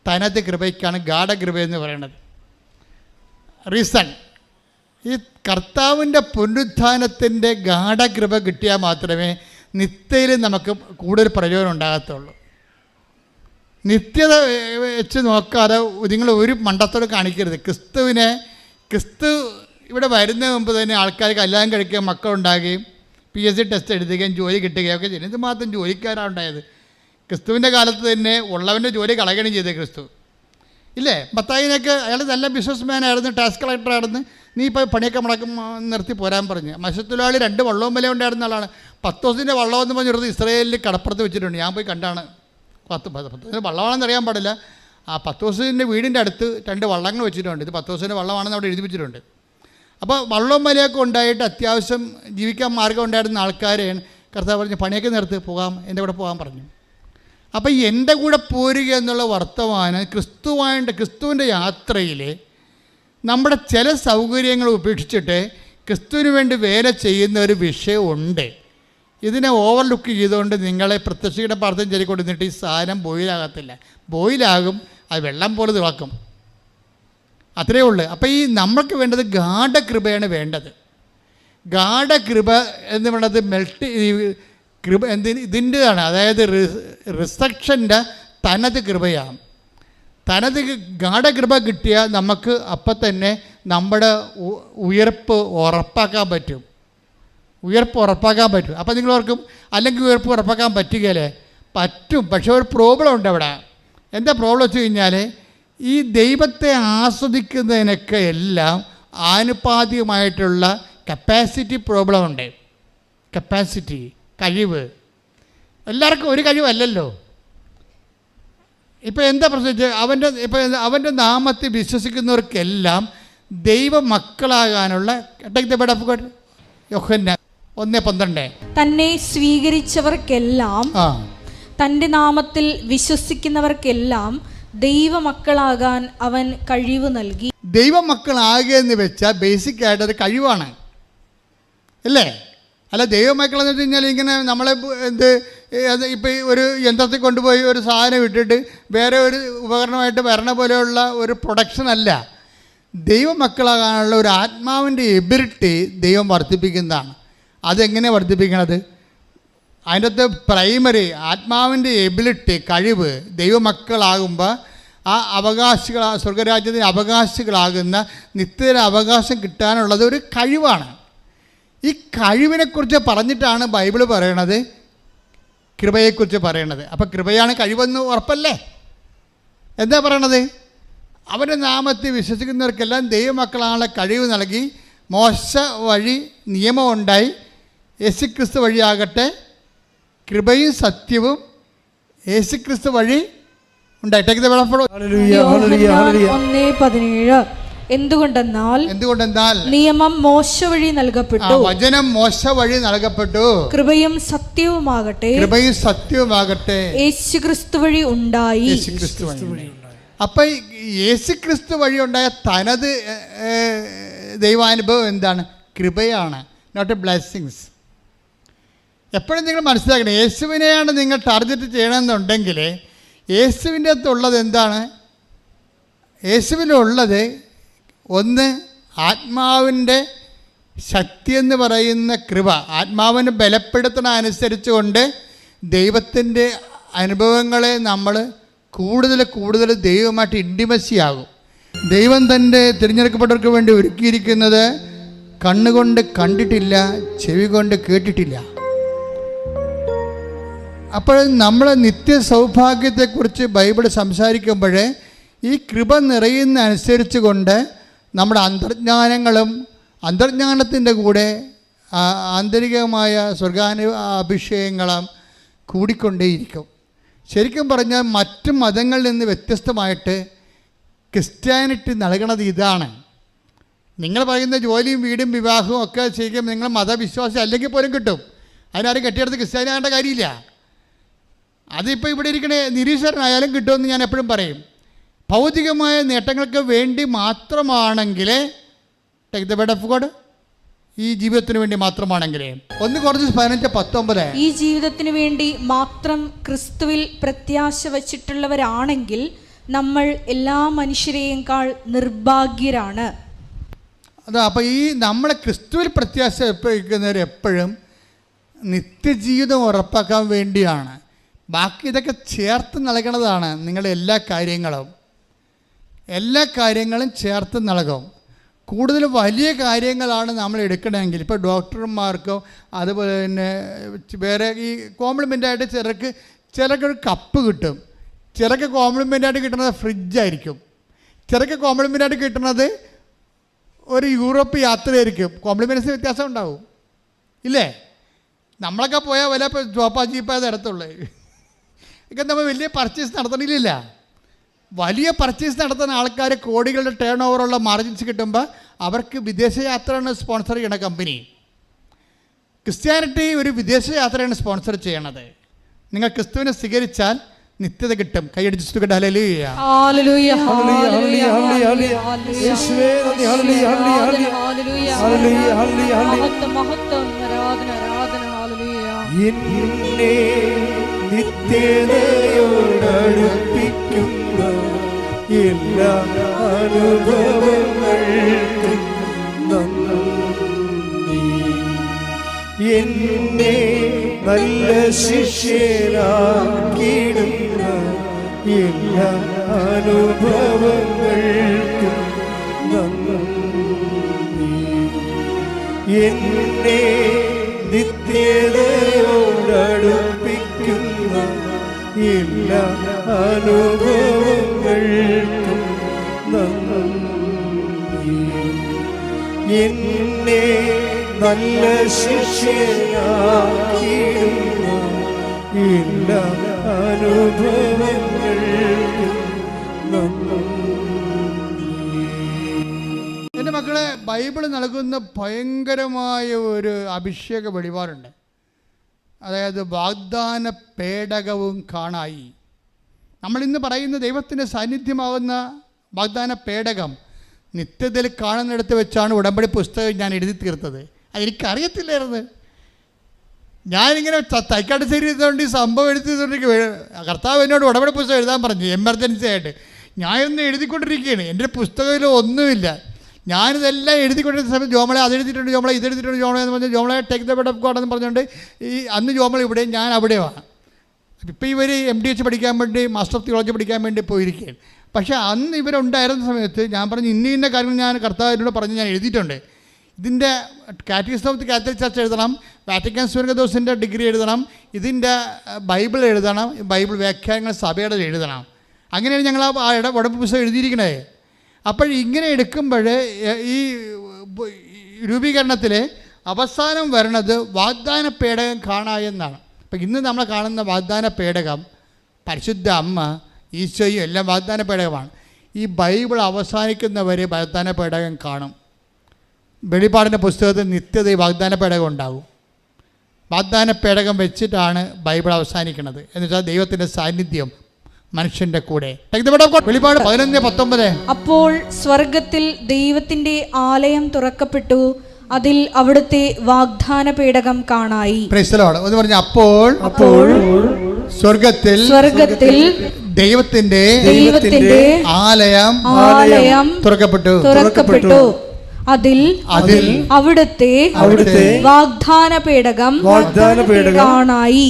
തനത് കൃപയ്ക്കാണ് ഗാഠകൃപ എന്ന് പറയുന്നത്. റീസൺ, ഈ കർത്താവിൻ്റെ പുനരുദ്ധാനത്തിൻ്റെ ഗാഠകൃപ കിട്ടിയാൽ മാത്രമേ നിത്യയിൽ നമുക്ക് കൂടുതൽ പ്രയോജനം ഉണ്ടാകത്തുള്ളൂ. നിത്യത വെച്ച് നോക്കാതെ നിങ്ങൾ ഒരു മണ്ടത്തോട് കാണിക്കരുത്. ക്രിസ്തു ഇവിടെ വരുന്നതിന് മുമ്പ് തന്നെ ആൾക്കാർ കല്യാണം കഴിക്കുകയും മക്കളുണ്ടാകുകയും PSC ടെസ്റ്റ് എഴുതുകയും ജോലി കിട്ടുകയും ഒക്കെ ചെയ്യുന്നത്. ഇത് മാത്രം ജോലിക്കാരാണ് ഉണ്ടായത്. ക്രിസ്തുവിൻ്റെ കാലത്ത് തന്നെ ഉള്ളവൻ്റെ ജോലി കളയുകയും ചെയ്തത് ക്രിസ്തു ഇല്ലേ? മത്തായിനൊക്കെ അയാൾ നല്ല ബിസിനസ്മാനായിരുന്നു, ടാക്സ് കളക്ടറായിരുന്നു. നീ ഇപ്പോൾ പണിയൊക്കെ നിർത്തി പോരാൻ പറഞ്ഞ്. മത്സ്യത്തൊഴിലാളി 2 വള്ളവും വില ഉണ്ടായിരുന്ന ആളാണ്. 10 ദിവസത്തിൻ്റെ വള്ളമെന്ന് പറഞ്ഞിരുന്നത് ഇസ്രായേലിൽ കടപ്പുറത്ത് വെച്ചിട്ടുണ്ട്. ഞാൻ പോയി കണ്ടാണ്. 10 ദിവസത്തിന് വള്ളമാണെന്ന് അറിയാൻ പാടില്ല. ആ 10 ദിവസത്തിൻ്റെ വീടിൻ്റെ അടുത്ത് 2 വള്ളങ്ങൾ വെച്ചിട്ടുണ്ട്. ഇത് 10 ദിവസത്തിൻ്റെ വള്ളമാണെന്ന് അവിടെ എഴുതി വെച്ചിട്ടുണ്ട്. അപ്പോൾ വള്ളവും വിലയൊക്കെ ഉണ്ടായിട്ട് അത്യാവശ്യം ജീവിക്കാൻ മാർഗം ഉണ്ടായിരുന്ന ആൾക്കാരെയാണ് കർത്താവ് പറഞ്ഞ് പണിയൊക്കെ നിർത്തി പോകാം, എൻ്റെ കൂടെ പോകാൻ പറഞ്ഞു. അപ്പോൾ എൻ്റെ കൂടെ പോരുക എന്നുള്ള വർത്തമാനം ക്രിസ്തുവിൻ്റെ യാത്രയിൽ നമ്മുടെ ചില സൗകര്യങ്ങൾ ഉപേക്ഷിച്ചിട്ട് ക്രിസ്തുവിന് വേണ്ടി വേല ചെയ്യുന്ന ഒരു വിഷയമുണ്ട്. ഇതിനെ ഓവർലുക്ക് ചെയ്തുകൊണ്ട് നിങ്ങളെ പ്രത്യക്ഷയുടെ പ്രാർത്ഥന ചൊല്ലിക്കൊണ്ടിരുന്നിട്ട് ഈ സാധനം ബോയിലാകത്തില്ല. ബോയിലാകും, അത് വെള്ളം പോലെ തിളക്കും, അത്രയേ ഉള്ളൂ. അപ്പോൾ ഈ നമ്മൾക്ക് വേണ്ടത് ഗാഠകൃപയാണ് വേണ്ടത്. ഗാഠകൃപ എന്ന് പറയുന്നത് കൃപ ഇതിൻ്റെതാണ്. അതായത് റിസക്ഷൻ്റെ തനത് കൃപയാണ്. ഗാഠകൃപ കിട്ടിയാൽ നമുക്ക് അപ്പം തന്നെ നമ്മുടെ ഉയർപ്പ് ഉറപ്പാക്കാൻ പറ്റും. അപ്പോൾ നിങ്ങൾ ഓർക്കും അല്ലെങ്കിൽ ഉയർപ്പ് ഉറപ്പാക്കാൻ പറ്റുകയില്ലേ? പറ്റും. പക്ഷേ ഒരു പ്രോബ്ലം ഉണ്ട് അവിടെ. എന്താ പ്രോബ്ലം വെച്ച് കഴിഞ്ഞാൽ ഈ ദൈവത്തെ ആസ്വദിക്കുന്നതിനൊക്കെ എല്ലാം ആനുപാതികമായിട്ടുള്ള കപ്പാസിറ്റി പ്രോബ്ലം ഉണ്ട്. കഴിവ് എല്ലാവർക്കും ഒരു കഴിവല്ലല്ലോ. ഇപ്പോൾ എന്താ പ്രശ്നം? അവൻ്റെ നാമത്തിൽ വിശ്വസിക്കുന്നവർക്കെല്ലാം ദൈവമക്കളാകാനുള്ള യോഹന്നാൻ 1:12 തന്നെ സ്വീകരിച്ചവർക്കെല്ലാം തൻ്റെ നാമത്തിൽ വിശ്വസിക്കുന്നവർക്കെല്ലാം ദൈവമക്കളാകാൻ അവൻ കഴിവ് നൽകി. ദൈവമക്കളാകുക എന്ന് വെച്ചാൽ ബേസിക് ആയിട്ടൊരു കഴിവാണ്, അല്ലേ? അല്ല, ദൈവമക്കളെന്ന് വെച്ച് കഴിഞ്ഞാൽ ഇങ്ങനെ നമ്മളെ ഇപ്പോൾ ഒരു യന്ത്രത്തിൽ കൊണ്ടുപോയി ഒരു സാധനം ഇട്ടിട്ട് വേറെ ഒരു ഉപകരണമായിട്ട് വരണ പോലെയുള്ള ഒരു പ്രൊഡക്ഷൻ അല്ല. ദൈവമക്കളാകാനുള്ള ഒരു ആത്മാവിൻ്റെ എബിലിറ്റി ദൈവം വർദ്ധിപ്പിക്കുന്നതാണ്. അതെങ്ങനെ വർദ്ധിപ്പിക്കണത്? അതിൻ്റെ അകത്ത് പ്രൈമറി ആത്മാവിൻ്റെ എബിലിറ്റി, കഴിവ്, ദൈവമക്കളാകുമ്പോൾ ആ സ്വർഗരാജ്യത്തിൻ്റെ അവകാശികളാകുന്ന നിത്യത അവകാശം കിട്ടാനുള്ളത് ഒരു കഴിവാണ്. ഈ കഴിവിനെക്കുറിച്ച് പറഞ്ഞിട്ടാണ് ബൈബിൾ പറയണത്, കൃപയെക്കുറിച്ച് പറയണത്. അപ്പം കൃപയാണ് കഴിവെന്ന് ഉറപ്പല്ലേ? എന്താ പറയണത്? അവൻ്റെ നാമത്തിൽ വിശ്വസിക്കുന്നവർക്കെല്ലാം ദൈവമക്കളാണുള്ള കഴിവ് നൽകി. മോശ വഴി നിയമം ഉണ്ടായി, യേശുക്രിസ്തു വഴിയാകട്ടെ കൃപയും സത്യവും യേശുക്രിസ്തു വഴി ഉണ്ടായി. എന്തുകൊണ്ടെന്നാൽ നിയമം മോശ വഴി നൽകപ്പെട്ടു, വചനം മോശ വഴി നൽകപ്പെട്ടു, കൃപയും സത്യവുമാകട്ടെ യേശുക്രിസ്തു വഴി ഉണ്ടായി. അപ്പൊ യേശുക്രിസ്തു വഴി ഉണ്ടായ തനത് ദൈവാനുഭവം എന്താണ്? കൃപയാണ്, നോട്ട് ബ്ലെസ്സിങ്സ്. എപ്പോഴും നിങ്ങൾ മനസ്സിലാക്കണം, യേശുവിനെയാണ് നിങ്ങൾ ടാർഗറ്റ് ചെയ്യണമെന്നുണ്ടെങ്കിൽ യേശുവിൻ്റെ അകത്തുള്ളത് എന്താണ്? യേശുവിനുള്ളത് ഒന്ന് ആത്മാവിൻ്റെ ശക്തി എന്ന് പറയുന്ന കൃപ. ആത്മാവിനെ ബലപ്പെടുത്തണ അനുസരിച്ച് കൊണ്ട് ദൈവത്തിൻ്റെ അനുഭവങ്ങളെ നമ്മൾ കൂടുതൽ ദൈവമായിട്ട് ഇൻറ്റിമസി ആകും. ദൈവം തൻ്റെ തിരഞ്ഞെടുക്കപ്പെട്ടവർക്ക് വേണ്ടി ഒരുക്കിയിരിക്കുന്നത് കണ്ണുകൊണ്ട് കണ്ടിട്ടില്ല, ചെവി കൊണ്ട് കേട്ടിട്ടില്ല. അപ്പോൾ നമ്മൾ നിത്യ സൗഭാഗ്യത്തെക്കുറിച്ച് ബൈബിൾ സംസാരിക്കുമ്പോൾ ഈ കൃപ നിറയുന്ന അനുസരിച്ച് കൊണ്ട് നമ്മുടെ അന്തർജ്ഞാനത്തിൻ്റെ കൂടെ ആന്തരികമായ അഭിഷേകങ്ങളും കൂടിക്കൊണ്ടേയിരിക്കും. ശരിക്കും പറഞ്ഞാൽ മറ്റു മതങ്ങളിൽ നിന്ന് വ്യത്യസ്തമായിട്ട് ക്രിസ്ത്യാനിറ്റി നൽകണത് ഇതാണ്. നിങ്ങൾ പറയുന്ന ജോലിയും വീടും വിവാഹവും ഒക്കെ ശരിക്കും നിങ്ങൾ മതവിശ്വാസം അല്ലെങ്കിൽ പോലും കിട്ടും. അതിനാരും കെട്ടിയെടുത്ത് ക്രിസ്ത്യാനിയാകേണ്ട കാര്യമില്ല. അതിപ്പോൾ ഇവിടെ ഇരിക്കണ നിരീശ്വരനായാലും കിട്ടുമെന്ന് ഞാൻ എപ്പോഴും പറയും. ഭൗതികമായ നേട്ടങ്ങൾക്ക് വേണ്ടി മാത്രമാണെങ്കിൽ take the word of God, ഈ ജീവിതത്തിന് വേണ്ടി മാത്രമാണെങ്കിൽ 1-15-19 ഈ ജീവിതത്തിന് വേണ്ടി മാത്രം ക്രിസ്തുവിൽ പ്രത്യാശ വച്ചിട്ടുള്ളവരാണെങ്കിൽ നമ്മൾ എല്ലാ മനുഷ്യരെയേക്കാൾ നിർഭാഗ്യരാണ്. അതാ, അപ്പോൾ ഈ നമ്മളെ ക്രിസ്തുവിൽ പ്രത്യാശ വയ്ക്കുന്നവർ എപ്പോഴും നിത്യജീവിതം ഉറപ്പാക്കാൻ വേണ്ടിയാണ്. ബാക്കി ഇതൊക്കെ ചേർത്ത് നൽകണതാണ്. നിങ്ങളുടെ എല്ലാ കാര്യങ്ങളും ചേർത്ത് നൽകും. കൂടുതൽ വലിയ കാര്യങ്ങളാണ് നമ്മൾ എടുക്കണമെങ്കിൽ, ഇപ്പോൾ ഡോക്ടർമാർക്കോ അതുപോലെ തന്നെ വേറെ ഈ കോംപ്ലിമെൻ്റായിട്ട് ചിലർക്ക് ഒരു കപ്പ് കിട്ടും, ചിലർക്ക് കോംപ്ലിമെൻ്റായിട്ട് കിട്ടുന്നത് ഫ്രിഡ്ജായിരിക്കും, ചിലർക്ക് കോംപ്ലിമെൻ്റായിട്ട് കിട്ടുന്നത് ഒരു യൂറോപ്പ് യാത്രയായിരിക്കും. കോംപ്ലിമെൻറ്റ്സ് വ്യത്യാസം ഉണ്ടാവും, ഇല്ലേ? നമ്മളൊക്കെ പോയാൽ വല്ല ജീപ്പായ തരത്തുള്ളൂ. ഇതൊക്കെ നമ്മൾ വലിയ പർച്ചേസ് നടത്തണില്ല. വലിയ പർച്ചേസ് നടത്തുന്ന ആൾക്കാർ കോടികളുടെ ടേൺ ഓവറുള്ള മാർജിൻസ് കിട്ടുമ്പോൾ അവർക്ക് വിദേശയാത്രയാണ് സ്പോൺസർ ചെയ്യണ കമ്പനി. ക്രിസ്ത്യാനിറ്റി ഒരു വിദേശയാത്രയാണ് സ്പോൺസർ ചെയ്യണത്. നിങ്ങൾ ക്രിസ്തുവിനെ സ്വീകരിച്ചാൽ നിത്യത കിട്ടും. കൈയടിച്ച് സ്തുതിക്കട്ടെ. ഹല്ലേലൂയ, ഹല്ലേലൂയ, ഹല്ലേലൂയ, ഹല്ലേലൂയ, യേശുവേ നന്ദി, ഹല്ലേലൂയ, ഹല്ലേലൂയ, ഹല്ലേലൂയ, ഹല്ലേലൂയ, മഹത്വം, ആരാധന, ഹല്ലേലൂയ. എന്നെ നിത്യതയോടടുപ്പിക്കുന്ന എല്ലാ അനുഭവങ്ങൾക്കും നന്ദി. എന്നെ നല്ല ശിഷ്യനാക്കിയിടുന്ന എല്ലാ അനുഭവങ്ങൾക്കും നന്ദി. എന്നെ നിത്യതയോടടുപ്പിക്കുന്ന എല്ലാ അനുഭവങ്ങൾക്കും നന്ദി. എന്നെ നല്ല ശിഷ്യനാക്കിയിടുന്ന എല്ലാ അനുഭവങ്ങൾക്കും നന്ദി. എൻ്റെ മക്കളെ, ബൈബിൾ നൽകുന്ന ഭയങ്കരമായ ഒരു അഭിഷേക വെളിപാടുണ്ട്. അതായത് വാഗ്ദാന പേടകവും കാണായി. നമ്മളിന്ന് പറയുന്ന ദൈവത്തിൻ്റെ സാന്നിധ്യമാകുന്ന വാഗ്ദാന പേടകം നിത്യതയിൽ കാണുന്നിടത്ത് വെച്ചാണ് ഉടമ്പടി പുസ്തകം ഞാൻ എഴുതി തീർത്തത്. അതെനിക്കറിയത്തില്ലായിരുന്നു. ഞാനിങ്ങനെ തൈക്കാട്ട് ശരീരത്തോണ്ട് ഈ സംഭവം എഴുതിയതുകൊണ്ട് കർത്താവ് എന്നോട് ഉടമ്പടി പുസ്തകം എഴുതാൻ പറഞ്ഞു, എമർജൻസി ആയിട്ട്. ഞാനൊന്ന് എഴുതിക്കൊണ്ടിരിക്കുകയാണ്, എൻ്റെ പുസ്തകത്തിൽ ഒന്നുമില്ല. ഞാനിതെല്ലാം എഴുതിക്കൊണ്ടിരുന്ന സമയത്ത് ജോമളെ അതെഴുതിയിട്ടുണ്ട്, ജോമളെ ഇതെഴുതിയിട്ടുണ്ട്, ജോമളെ എന്ന് പറഞ്ഞാൽ ജോമളെ take the word of God എന്ന് പറഞ്ഞുകൊണ്ട് അന്ന് ജോമള ഇവിടെ, ഞാൻ അവിടെയാണ്. ഇപ്പോൾ ഇവർ MDH പഠിക്കാൻ വേണ്ടി, മാസ്റ്റർ ഓഫ് തിയോളജി പഠിക്കാൻ വേണ്ടി പോയിരിക്കുകയാണ്. പക്ഷേ അന്ന് ഇവരുണ്ടായിരുന്ന സമയത്ത് ഞാൻ പറഞ്ഞു, ഇന്ന കാര്യങ്ങൾ ഞാൻ കർത്താവിനോട് പറഞ്ഞ് ഞാൻ എഴുതിയിട്ടുണ്ട്. ഇതിൻ്റെ catechism of the Catholic church എഴുതണം, വാറ്റിക്കൻ സ്വർഗദോസിൻ്റെ ഡിഗ്രി എഴുതണം, ഇതിൻ്റെ ബൈബിൾ എഴുതണം, ബൈബിൾ വ്യാഖ്യാനങ്ങൾ സഭയുടെ എഴുതണം. അങ്ങനെയാണ് ഞങ്ങൾ ആ ഉടമ്പടി പുസ്തകം എഴുതിയിരിക്കണേ. അപ്പോൾ ഇങ്ങനെ എടുക്കുമ്പോൾ ഈ രൂപീകരണത്തിൽ അവസാനം വരണത് വാഗ്ദാന പേടകം കാണാമെന്നാണ്. അപ്പം ഇന്ന് നമ്മൾ കാണുന്ന വാഗ്ദാന പേടകം പരിശുദ്ധ അമ്മ, ഈശോയും എല്ലാം വാഗ്ദാന പേടകമാണ്. ഈ ബൈബിൾ അവസാനിക്കുന്നവരെ വാഗ്ദാന പേടകം കാണും. വെളിപ്പാടിൻ്റെ പുസ്തകത്തിൽ നിത്യത ഈ വാഗ്ദാന പേടകം ഉണ്ടാകും. വാഗ്ദാന പേടകം വെച്ചിട്ടാണ് ബൈബിൾ അവസാനിക്കുന്നത്. എന്ന് വെച്ചാൽ ദൈവത്തിൻ്റെ സാന്നിധ്യം മനുഷ്യൻ്റെ കൂടെ. വെളിപ്പാട് 11:19. അപ്പോൾ സ്വർഗത്തിൽ ദൈവത്തിന്റെ ആലയം തുറക്കപ്പെട്ടു, അതിൽ അവിടുത്തെ വാഗ്ദാന പേടകം കാണായി. ഒന്ന് പറഞ്ഞ അപ്പോൾ സ്വർഗത്തിൽ ദൈവത്തിന്റെ ആലയം തുറക്കപ്പെട്ടു, അതിൽ അവിടുത്തെ വാഗ്ദാന പേടകം കാണായി.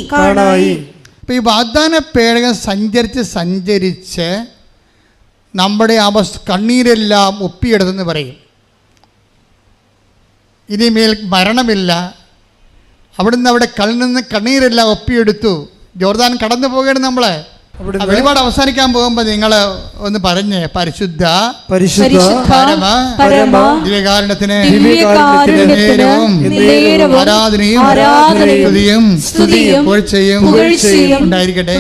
ഇപ്പം ഈ വാഗ്ദാന പേടകം സഞ്ചരിച്ച് നമ്മുടെ കണ്ണീരെല്ലാം ഒപ്പിയെടുത്തെന്ന് പറയും. ഇനിമേൽ മരണമില്ല. അവിടുന്ന് അവിടെ കണ്ണീരെല്ലാം ഒപ്പിയെടുത്തു. ജോർദാൻ കടന്നു പോവുകയാണ് നമ്മളെ. വെളിപാട് അവസാനിക്കാൻ പോകുമ്പോൾ നിങ്ങൾ ഒന്ന് പറഞ്ഞേ, പരിശുദ്ധ ദിവ്യകാരുണ്യത്തിന് ആരാധനയും സ്തുതിയും ഉണ്ടായിരിക്കട്ടെ.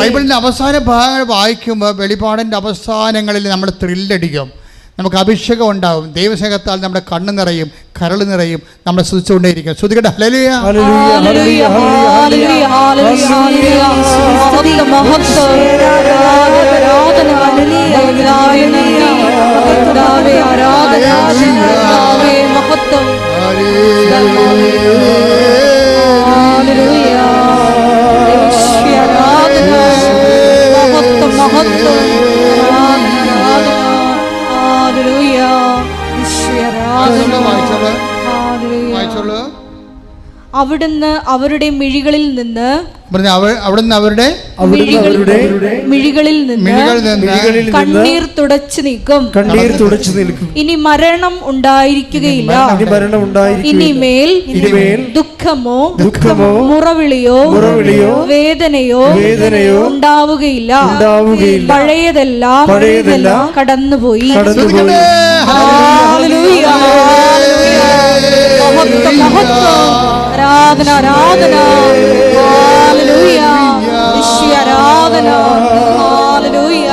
ബൈബിളിന്റെ അവസാന ഭാഗങ്ങൾ വായിക്കുമ്പോൾ വെളിപാടിന്റെ അവസാനങ്ങളിൽ നമ്മൾ ത്രില്ലടിക്കും. നമുക്ക് അഭിഷേകം ഉണ്ടാവും. ദൈവസ്നേഹത്താൽ നമ്മുടെ കണ്ണ് നിറയും, കരൾ നിറയും. നമ്മളെ സ്തുതിച്ചുകൊണ്ടേയിരിക്കും. ശ്രുതികട്ടെ. ഹല്ലേലൂയ, ഹല്ലേലൂയ, ഹല്ലേലൂയ, ഹല്ലേലൂയ. അവിടുന്ന് അവരുടെ മിഴികളിൽ നിന്ന് കണ്ണീർ തുടച്ചു നീക്കും. ഇനി മരണം ഉണ്ടായിരിക്കുകയില്ല. ഇനിമേൽ ദുഃഖമോ മുറവിളിയോ വേദനയോ ഉണ്ടാവുകയില്ല. പഴയതെല്ലാം കടന്നുപോയി. ആരാധന, ആരാധന, ഹല്ലേലൂയ, ഈശോയെ ആരാധന, ഹല്ലേലൂയ,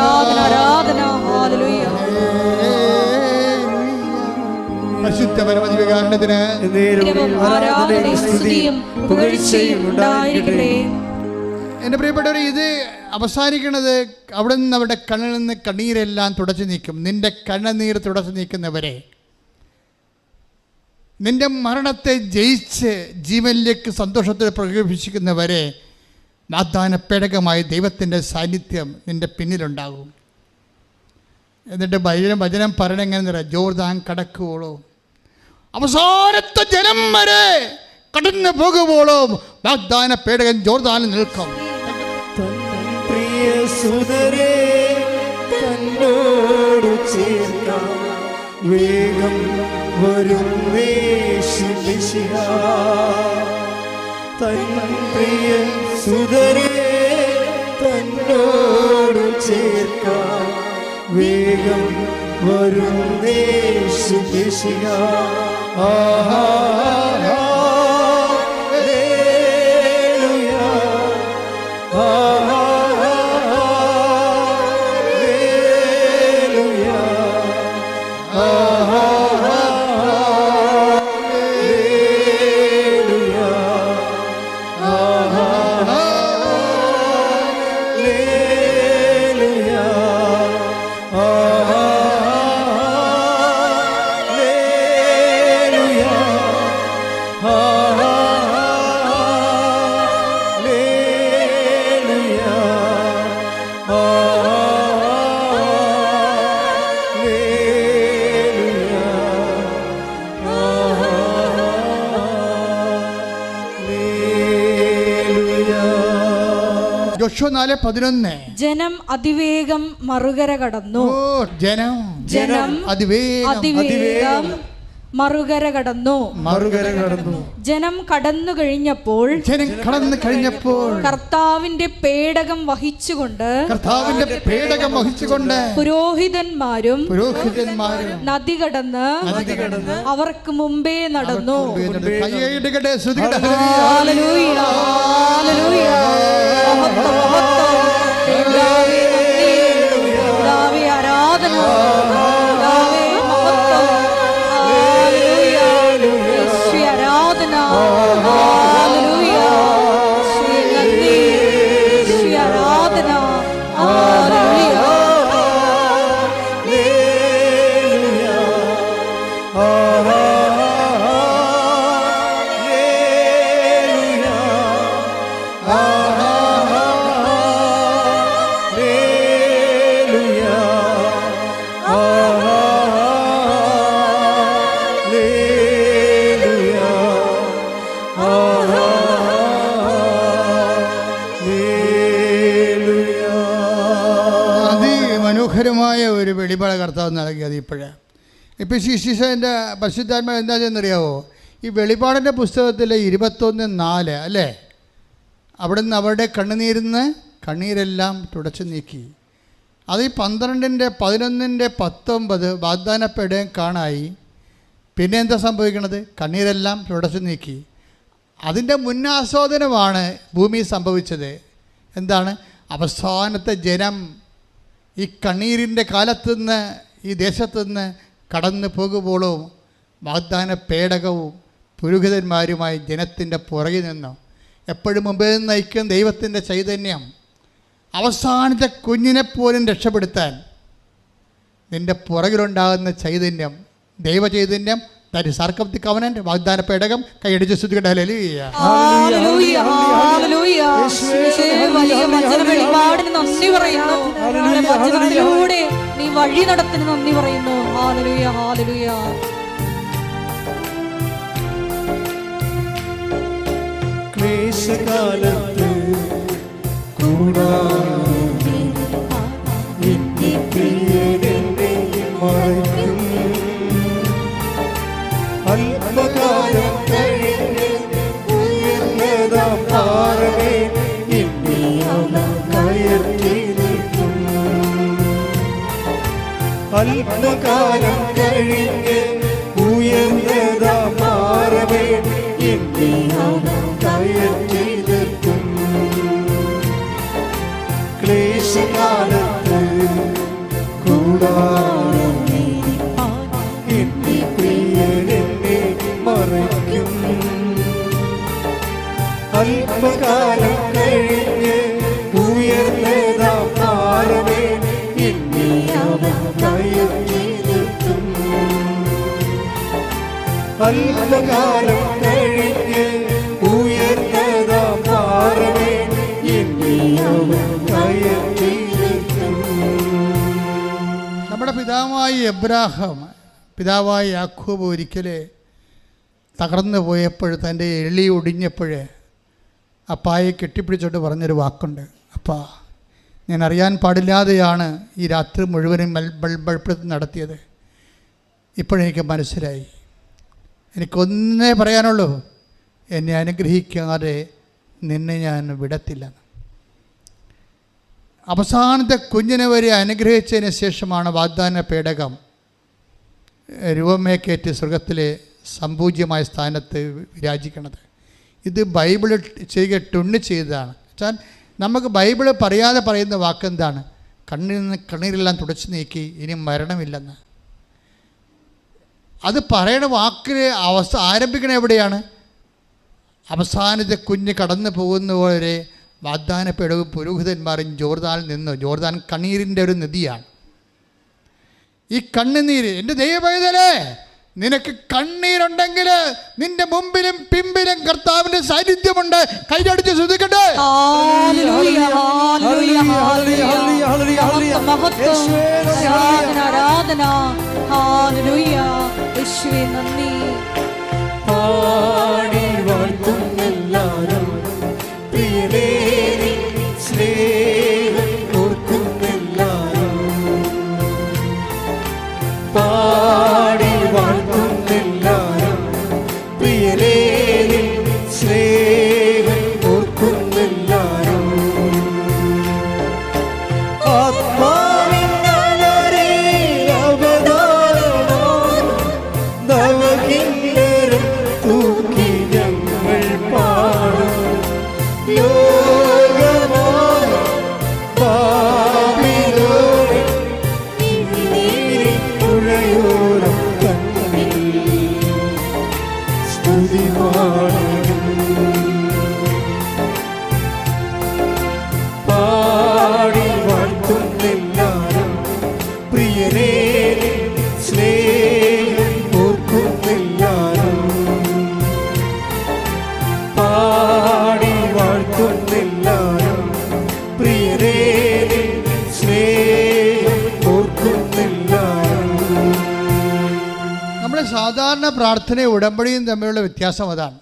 ആരാധന, ആരാധന, ഹല്ലേലൂയ. പരിശുദ്ധ പരമദിവ്യകാരുണ്യത്തിന് ആരാധനയും സ്തുതിയും പുകഴ്ചയും ഉണ്ടായിരിക്കട്ടെ. എൻ്റെ പ്രിയപ്പെട്ടവർ, ഇത് അവസാനിക്കുന്നത് അവിടെ നിന്ന് അവരുടെ കണ്ണിൽ നിന്ന് കണ്ണീരെല്ലാം തുടച്ചു നീക്കും. നിന്റെ കണ്ണുനീർ തുടച്ചു നീക്കുന്നവരെ, നിന്റെ മരണത്തെ ജയിച്ച് ജീവനിലേക്ക് സന്തോഷത്തോടെ പ്രകടിപ്പിക്കുന്നവരെ വാഗ്ദാന പേടകമായി ദൈവത്തിൻ്റെ സാന്നിധ്യം നിന്റെ പിന്നിലുണ്ടാകും. എന്നിട്ട് വചനം പറയണെങ്ങനെ, ജോർദാൻ കടക്കുവോളോ, അവസാനത്തെ ജനം വരെ കടന്നു പോകുവോളോ വാഗ്ദാന പേടകൻ ജോർദാനിൽ നിൽക്കും. വേഗം വരും തൻ പ്രിയ സുതരേ തന്നോടു ചേർക്കാൻ വേഗം വരും യോശുവ 4:11. ജനം അതിവേഗം മറുകര കടന്നു. ജനം അതിവേഗം മറുകര കടന്നു. ജനം കടന്നു കഴിഞ്ഞപ്പോൾ കർത്താവിന്റെ പേടകം വഹിച്ചുകൊണ്ട് പുരോഹിതന്മാരും നദി കടന്ന് അവർക്ക് മുമ്പേ നടന്നു. ആരാധന, മനോഹരമായ ഒരു വെളിപാട് കർത്താവ് നൽകിയത്. ഇപ്പോൾ ശിശിഷൻ്റെ പരിശുദ്ധാത്മ എന്താ ചെയ്യുന്നറിയാവോ? ഈ വെളിപാടിൻ്റെ പുസ്തകത്തിലെ 21:4 അല്ലേ, അവിടെ നിന്ന് അവരുടെ കണ്ണീരെല്ലാം തുടച്ചു നീക്കി. അത് ഈ 12:11-19 വാഗ്ദാനപ്പെടുകയും കാണായി. പിന്നെ എന്താ സംഭവിക്കണത്? കണ്ണീരെല്ലാം തുടച്ചു നീക്കി. അതിൻ്റെ മുന്നാസ്വാദനമാണ് ഭൂമി സംഭവിച്ചത്. എന്താണ്? അവസാനത്തെ ജനം ഈ കണ്ണീരിൻ്റെ കാലത്തുനിന്ന് ഈ ദേശത്തുനിന്ന് കടന്നു പോകുമ്പോഴും വാഗ്ദാന പേടകവും പുരോഹിതന്മാരുമായി ജനത്തിൻ്റെ പുറകിൽ നിന്നു എപ്പോഴും മുമ്പേ നയിക്കുന്ന ദൈവത്തിൻ്റെ ചൈതന്യം അവസാനത്തെ കുഞ്ഞിനെപ്പോലും രക്ഷപ്പെടുത്താൻ നിൻ്റെ പുറകിലുണ്ടാകുന്ന ചൈതന്യം, ദൈവ ചൈതന്യം, that is ark of the covenant, വാഗ്ദാന പേടകം. കൈയടിച്ച് സ്തുതിക്കട്ടെ. ഹല്ലേലൂയ, ഹല്ലേലൂയ, ഹല്ലേലൂയ. വലിയ വെളിപാടിന് നന്ദി പറയുന്നു. വചനത്തിലൂടെ നീ വഴി നടത്തിന് നന്ദി പറയുന്നു. Hallelujah, hallelujah. ക്ലേശകാലത്ത് അല്പകാലം കഴിഞ്ഞ് ഉയർന്നതാം പാറമേ കയറ്റി നിൽക്കും. അല്പകാലം കഴിഞ്ഞ് ഉയർന്നതാം പാറമേ കയറ്റി നിൽക്കും. ക്ലേശകാലത്ത് കൂടാരം മറയ്ക്കും. അല്പകാലം കഴിഞ്ഞ് ഉയർന്നതാം പാറമേ കയറ്റി നിർത്തും. അല്പകാലം കഴിഞ്ഞ് ഉയർന്നതാം പാറമേ കയറ്റി നിർത്തും. നമ്മുടെ പിതാവായ എബ്രാഹാം, പിതാവായ യാക്കോബ് ഒരിക്കലേ തകർന്നു പോയപ്പോൾ, തൻ്റെ എളി ഒടിഞ്ഞപ്പോൾ അപ്പായെ കെട്ടിപ്പിടിച്ചോട്ട് പറഞ്ഞൊരു വാക്കുണ്ട്. അപ്പാ, ഞാൻ അറിയാൻ പാടില്ലാതെയാണ് ഈ രാത്രി മുഴുവനും ബൾബൾപ്പെടുത്തി നടത്തിയത്. ഇപ്പോഴെനിക്ക് മനസ്സിലായി. എനിക്കൊന്നേ പറയാനുള്ളൂ, എന്നെ അനുഗ്രഹിക്കാതെ നിന്നെ ഞാൻ വിടത്തില്ല. അവസാനത്തെ കുഞ്ഞിനെ വരെ അനുഗ്രഹിച്ചതിന് ശേഷമാണ് വാഗ്ദാന പേടകം രൂപമേക്കേറ്റ് സ്വർഗത്തിലെ സംപൂജ്യമായ സ്ഥാനത്ത് വിരാജിക്കണത്. ഇത് ബൈബിൾ ടുണ്ണി ചെയ്തതാണ്. വെച്ചാൽ നമുക്ക് ബൈബിൾ പറയാതെ പറയുന്ന വാക്കെന്താണ്? കണ്ണീരെല്ലാം തുടച്ചു നീക്കി, ഇനി മരണമില്ലെന്ന്. അത് പറയണ വാക്കിന് ആരംഭിക്കണ എവിടെയാണ്? അവസാനത്തെ കുഞ്ഞ് കടന്നു പോകുന്നവരെ വാഗ്ദാന പേടകവും പുരോഹിതന്മാരും ജോർദാനിൽ നിന്ന്, ജോർദാൻ കണ്ണീരിൻ്റെ ഒരു നദിയാണ്. ഈ കണ്ണുനീര്, എൻ്റെ ദൈവപൈതലേ, നിനക്ക് കണ്ണീരുണ്ടെങ്കിൽ നിന്റെ മുമ്പിലും പിമ്പിലും കർത്താവിന്റെ സാന്നിധ്യമുണ്ട്. കൈയടിച്ച് സ്തുതിക്കട്ടെ. പാടി വാഴ്ത്തും എല്ലാവരും പ്രിയനേ ആത്മാവിന്നലരെ അവതാരമാം നവകിന്നരം തൂക്കി ഞങ്ങൾ പാടും ലോകമായ ബാബിലോണിൽ പുഴയോരം കണ്ണിൽ സ്തുതി പാടും പാടി വാഴ്ത്തുന്നെല്ലാരും പ്രിയനേ സ്നേഹം ഓർക്കുന്നെല്ലാരും പാടി വാഴ്ത്തുന്നെല്ലാരും പ്രിയനേ സ്നേഹം ഓർക്കുന്നെല്ലാരും. നമ്മുടെ സാധാരണ പ്രാർത്ഥനയും ഉടമ്പടിയും തമ്മിലുള്ള വ്യത്യാസം അതാണ്.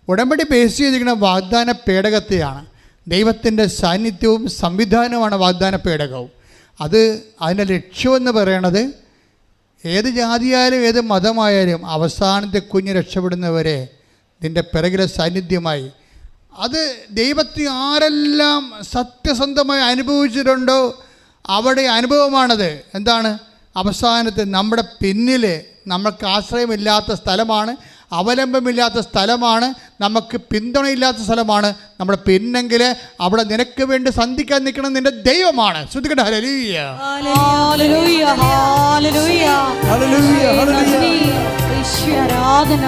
ഉടമ്പടി ബേസ് ചെയ്തിരിക്കുന്ന വാഗ്ദാന പേടകത്തെയാണ്. ദൈവത്തിൻ്റെ സാന്നിധ്യവും സംവിധാനവുമാണ് വാഗ്ദാന പേടകവും. അതിൻ്റെ ലക്ഷ്യമെന്ന് പറയണത് ഏത് ജാതിയായാലും ഏത് മതമായാലും അവസാനത്തെ കുഞ്ഞ് രക്ഷപ്പെടുന്നവരെ നിൻ്റെ പിറകിലെ സാന്നിധ്യമായി. അത് ദൈവത്തെ ആരെല്ലാം സത്യസന്ധമായി അനുഭവിച്ചിട്ടുണ്ടോ അവിടെ അനുഭവമാണത്. എന്താണ്? അവസാനത്തെ നമ്മുടെ പിന്നിൽ നമുക്ക് ആശ്രയമില്ലാത്ത സ്ഥലമാണ്, അവലംബമില്ലാത്ത സ്ഥലമാണ്, നമുക്ക് പിന്തുണയില്ലാത്ത സ്ഥലമാണ്. നമ്മുടെ പിന്നെങ്കിൽ അവിടെ നിനക്ക് വേണ്ടി സന്ധിക്കാൻ നിൽക്കണം നിന്റെ ദൈവമാണ്. ശ്രദ്ധിക്കട്ടെ. ഹല്ലേലൂയ ഹല്ലേലൂയ ഹല്ലേലൂയ ഹല്ലേലൂയ ഹല്ലേലൂയ. ആരാധന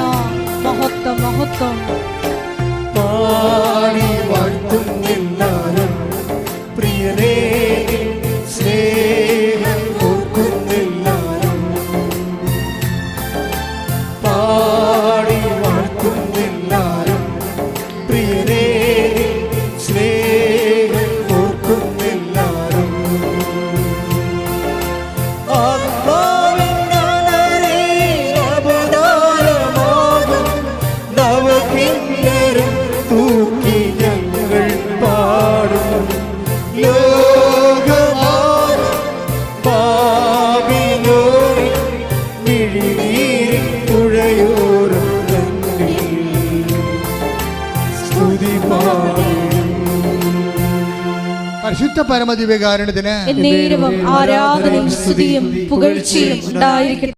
മഹത്വം മഹത്വം. പാടി വാഴ്ത്തുന്നെല്ലാരും പ്രിയനേ സ്നേഹം ഓർക്കുന്നെല്ലാരും പാടി വാഴ്ത്തുന്നെല്ലാരും പ്രിയനേ സ്നേഹം ഓർക്കുന്നെല്ലാരും. ആത്മാവിന്നലരെ അവതാരമാകും നവകിന്നരം തൂക്കി ഞങ്ങൾ പാടും ലോകമായ ബാബിലോണിൽ മിഴിനീരിൻ പുഴയോരം കണ്ണിൽ സ്തുതി പാടും. പരിശുദ്ധ പരമദിവ്യകാരുണ്യത്തിന് എന്നേരവും ആരാധനയും സ്തുതിയും പുകഴ്ചയും ഉണ്ടായിരിക്കട്ടെ.